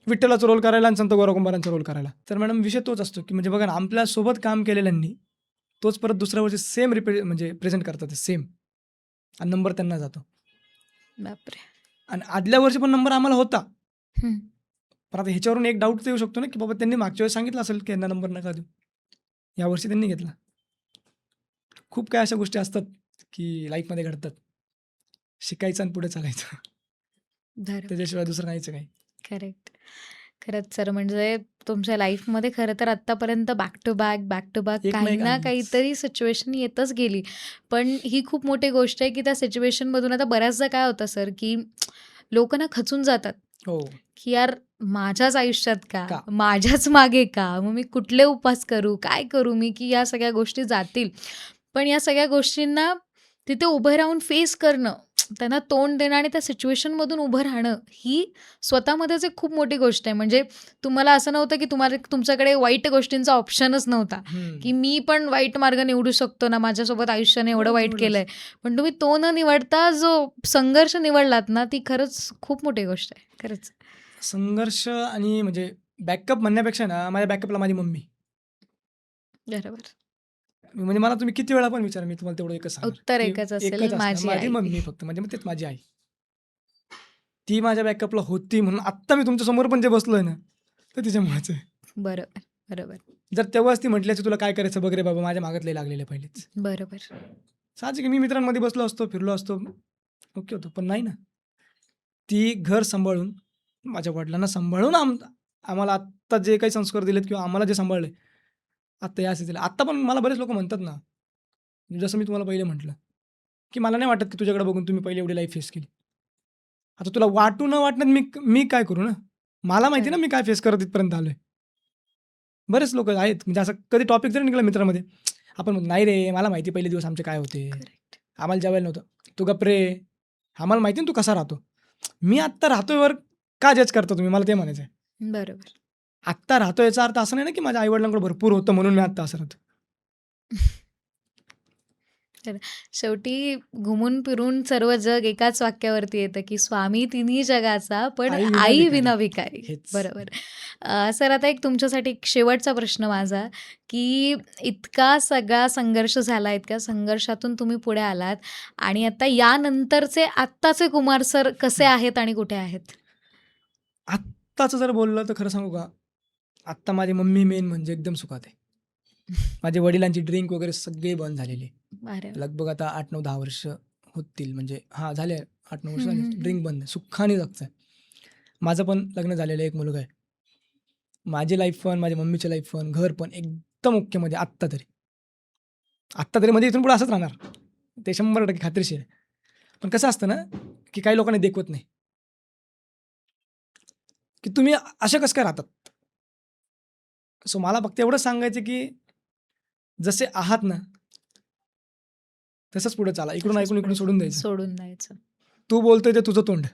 विठ्ठलाचा रोल करायला आणि संत गोरा कुंभारांचा रोल करायला. तर मॅडम विषय तोच असतो, की म्हणजे बघा ना, आपल्यासोबत काम केलेल्यांनी तोच परत दुसऱ्या वर्षी सेम म्हणजे प्रेझेंट करतात सेम आणि नंबर त्यांना जातो. बापरे! आणि आदल्या वर्षी पण नंबर आम्हाला होता. हं. पण आता ह्याच्यावरून एक डाऊट येऊ शकतो ना, की बाबा त्यांनी मागच्या वेळेस सांगितलं असेल, की यांना नंबर नका देऊ. यावर्षी त्यांनी घेतला. खूप काही अशा गोष्टी असतात, की लाईफमध्ये घडतात. शिकायचं आणि पुढे चालायचं. बरोबर. त्याच्याशिवाय दुसरं नाहीच काही. करेक्ट. खरंच सर, म्हणजे तुमच्या लाईफमध्ये खरं तर आत्तापर्यंत बॅक टू बॅक एक ना काही एक ना आलीच. काहीतरी सिच्युएशन येतच गेली. पण ही खूप मोठी गोष्ट आहे, की त्या सिच्युएशनमधून आता बऱ्याचदा काय होतं सर, की लोकं ना खचून जातात, हो. की यार माझ्याच आयुष्यात का? का? माझ्याच मागे का? मग मी कुठले उपास करू? काय करू मी, की या सगळ्या गोष्टी जातील? पण या सगळ्या गोष्टींना तिथे उभं राहून फेस करणं, त्यांना तोंड देणं आणि त्या सिच्युएशनमधून उभं राहणं, ही स्वतःमध्येच एक खूप मोठी गोष्ट आहे. म्हणजे तुम्हाला असं नव्हतं, की तुमच्याकडे वाईट गोष्टींचा ऑप्शनच नव्हता, की मी पण वाईट मार्ग निवडू शकतो ना, माझ्यासोबत आयुष्याने एवढं हो, वाईट निवडलाच. केलंय. पण तुम्ही तो न निवडता जो संघर्ष निवडलात ना, ती खरंच खूप मोठी गोष्ट आहे. खरंच. संघर्ष आणि म्हणजे बॅकअप म्हणण्यापेक्षा ना, माझ्या बॅकअपला माझी मम्मी. बरोबर. म्हणजे मला तुम्ही किती वेळा पण विचारा, मी तुम्हाला तेवढं एकच सांगणार, उत्तर की एकच असेल, एकच असणार माझी माझी आई. मम्मी फक्त. म्हणजे मग तेच माझी आई. ती माझ्या बॅकअपला होती म्हणून आत्ता मी तुमच्यासमोर पण जे बसलोय ना, तर तिच्यामुळेच आहे. बरोबर, बरोबर, जर तेव्हाच ती म्हटली असती, "तुला काय करायचं बघ रे बाबा," माझ्या मागत लई लागलेलं पहिलेच. बरोबर. साहजिक आहे, मी मित्रांमध्ये बसलो असतो, फिरलो असतो, ओके होतं. पण नाही ना. ती घर सांभाळून, माझ्या वडिलांना सांभाळून आम्हाला आत्ता जे काही संस्कार दिलेत किंवा आम्हाला जे सांभाळलंय, आत्ता या स्थितीला. आत्ता पण मला बरेच लोकं म्हणतात ना, जसं मी तुम्हाला पहिले म्हटलं, की मला नाही वाटत की तुझ्याकडे बघून तुम्ही पहिले एवढी लाईफ फेस केली. आता तुला वाटू न वाटण्यात मी मी काय करू ना? मला माहिती ना खरं. मी काय फेस करत इथपर्यंत आलोय. बरेच लोकं आहेत म्हणजे असं कधी टॉपिक जरी निघाला मित्रामध्ये, आपण म्हणतो, "नाही रे, मला माहिती पहिले दिवस आमचे काय होते. करेक्ट. आम्हाला जेवायला नव्हतं." "तू गप्प रे, आम्हाला माहिती ना तू कसा राहतो." मी आत्ता राहतोय वर का जज करता तुम्ही? मला ते म्हणायचं आहे. बरोबर. आत्ता राहतोय याचा अर्थ असा नाही ना, की माझ्या आई-वडिलांकडे भरपूर होतं म्हणून मी आत्ता असं राहतो. तर शेवटी घुमून फिरून सर्व जग एकाच वाक्यावरती येतं, की स्वामी तिन्ही जगाचा, पण आई विना आई भिकारी. विना भिकारी. हेच. बरोबर. सर आता एक तुमच्यासाठी एक शेवटचा प्रश्न माझा, की इतका सगळा संघर्ष झाला, इतक्या संघर्षातून तुम्ही पुढे आलात आणि आता यानंतरचे आत्ताचे कुमार सर कसे आहेत आणि कुठे आहेत? आत्ताचं जर बोललं तर खरं सांगू का? आत्ता माझी मम्मी मेन म्हणजे एकदम सुखात आहे. माझ्या वडिलांची ड्रिंक वगैरे सगळी बंद झालेली आहे. अरे वाह! लगभग आता 8-9-10 वर्ष होतील म्हणजे हां, झाले 8-9 वर्ष हं, झाले. हं, हं. ड्रिंक बंद आहे. सुखाने जगतोय. माझं पण लग्न झालेलं आहे, एक मुलगा आहे. माझी लाईफ पण, माझ्या मम्मीची लाईफ पण, घर पण एकदम ओकेमध्ये आत्ता तरी. आत्ता तरी म्हणजे इथून पुढे असंच राहणार. ते 100% खात्रीशीर आहे. पण कसं असतं ना, की काही लोकांना देखवत नाही, की तुम्ही असे कसं काय राहतात? सो मला फक्त एवढंच सांगायचं की जसे आहात ना, तसंच पुढे चाला. इकडून तसंच ऐकून इकडून पुढे सोडून द्यायचं. सोडून द्यायचं. तू बोलतोय ते तुझं तोंड.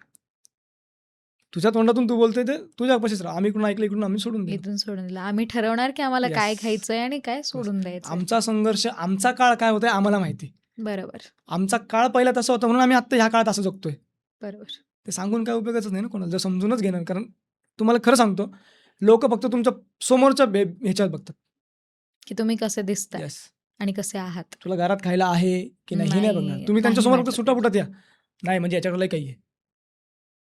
तुझ्या तोंडातून तू बोलतोय ते तुझ्यापाशीच राहा. आम्ही इकडून ऐकलं, इकडून आम्ही सोडून दिलं. इथून सोडून दिलं. आम्ही ठरवणार, की आम्हाला काय येस. खायचंय आणि काय बस. सोडून द्यायचंय. आमचा संघर्ष, आमचा काळ काय होतोय आम्हाला माहिती. बरोबर, आमचा काळ पहिला तसा होता म्हणून आम्ही आत्ता ह्या काळात असं जगतोय. बरोबर. ते सांगून काय उपयोगाच नाही ना कोणाला. जर समजूनच घेणार. कारण तुम्हाला खरं सांगतो, लोकं फक्त तुमच्या समोरच्या ह्याच्यात बघतात. की तुम्ही कसे दिसताय येस. आणि कसे आहात. तुला घरात खायला आहे की नाही हे नाही बघणार. नाही, तुम्ही नाही त्यांच्यासमोर फक्त मॅटर सुटाफुटात या. नाही म्हणजे याच्याकडे काही आहे.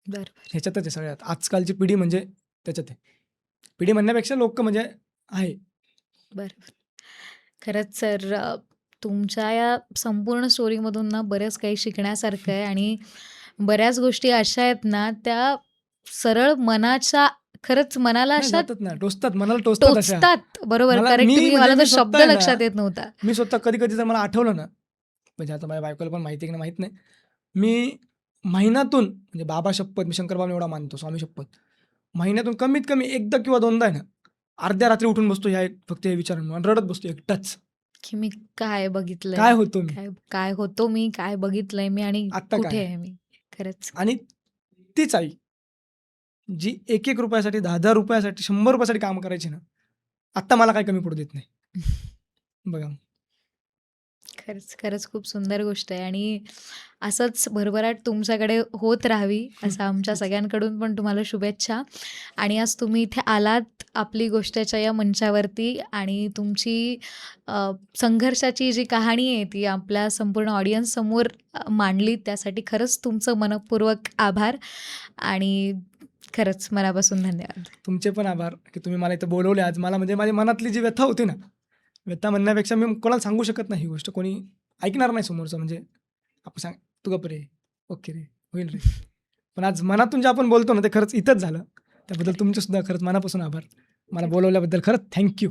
बरोबर, ह्याच्यातच आहे सगळ्यात. आजकालची पिढी म्हणजे त्याच्यात आहे. पिढी म्हणण्यापेक्षा लोक म्हणजे आहे. बरोबर. खरंच सर तुमच्या या संपूर्ण स्टोरीमधून ना बरंच काही शिकण्यासारखं आहे आणि बऱ्याच गोष्टी अशा आहेत ना, त्या सरळ मनाच्या खरंच मनाला नाही अशा जातात ना, टोचतात. मनाला टोचतात अशा. टोचतात. बरोबर, मला करेक्ट. मी मला म्हणजे तो मी शब्द स्वतः आहे लक्षात ना, येत नव्हता. मी स्वतः कधी-कधी जर मला आठवलं ना, म्हणजे आता माझ्या बायकोला पण माहिती आहे की नाही माहीत नाही. मी महिन्यातून म्हणजे बाबा शपथ, मी शंकरबाबांना एवढा मानतो, स्वामी शपथ. महिन्यातून कमीत कमी एकदा किंवा दोनदा आहे ना, अर्ध्या रात्री उठून बसतो फक्त या विचारांमुळे आणि रडत बसतो एकटाच. की मी काय बघितलंय? काय होतो मी? काय काय होतो मी? काय बघितलंय मी आणि आत्ता काय कुठे आहे? आहे मी? खरंच. आणि तीच आई जी ₹1-1 रुपयासाठी, ₹10-10 रुपयासाठी, ₹100 साठी काम करायची ना, आत्ता मला काही कमी पडू देत नाही. बघा. खरंच, खरंच खूप सुंदर गोष्ट आहे आणि असंच भरभराट तुमच्याकडे होत राहावी, असं आमच्या सगळ्यांकडून पण तुम्हाला शुभेच्छा. आणि आज तुम्ही इथे आलात आपली गोष्टच्या या मंचावरती आणि तुमची संघर्षाची जी कहाणी आहे ती आपल्या संपूर्ण ऑडियन्ससमोर मांडली. त्यासाठी खरंच तुमचं मनःपूर्वक आभार आणि खरंच मनापासून धन्यवाद. तुमचे पण आभार की तुम्ही मला इथं बोलवले आज. मला म्हणजे माझ्या मनातली जी व्यथा होती ना, व्यथा म्हणण्यापेक्षा मी कोणाला सांगू शकत नाही ही गोष्ट. कोणी ऐकणार नाही समोरचं. म्हणजे आपण सांग, "तू गप्प रे, ओके रे, होईल रे." पण आज मनातून जे आपण बोलतो ना, ते खरंच इथंच झालं. त्याबद्दल तुमचे सुद्धा खरंच मनापासून आभार. मला खरंच. बोलवल्याबद्दल खरंच थँक यू.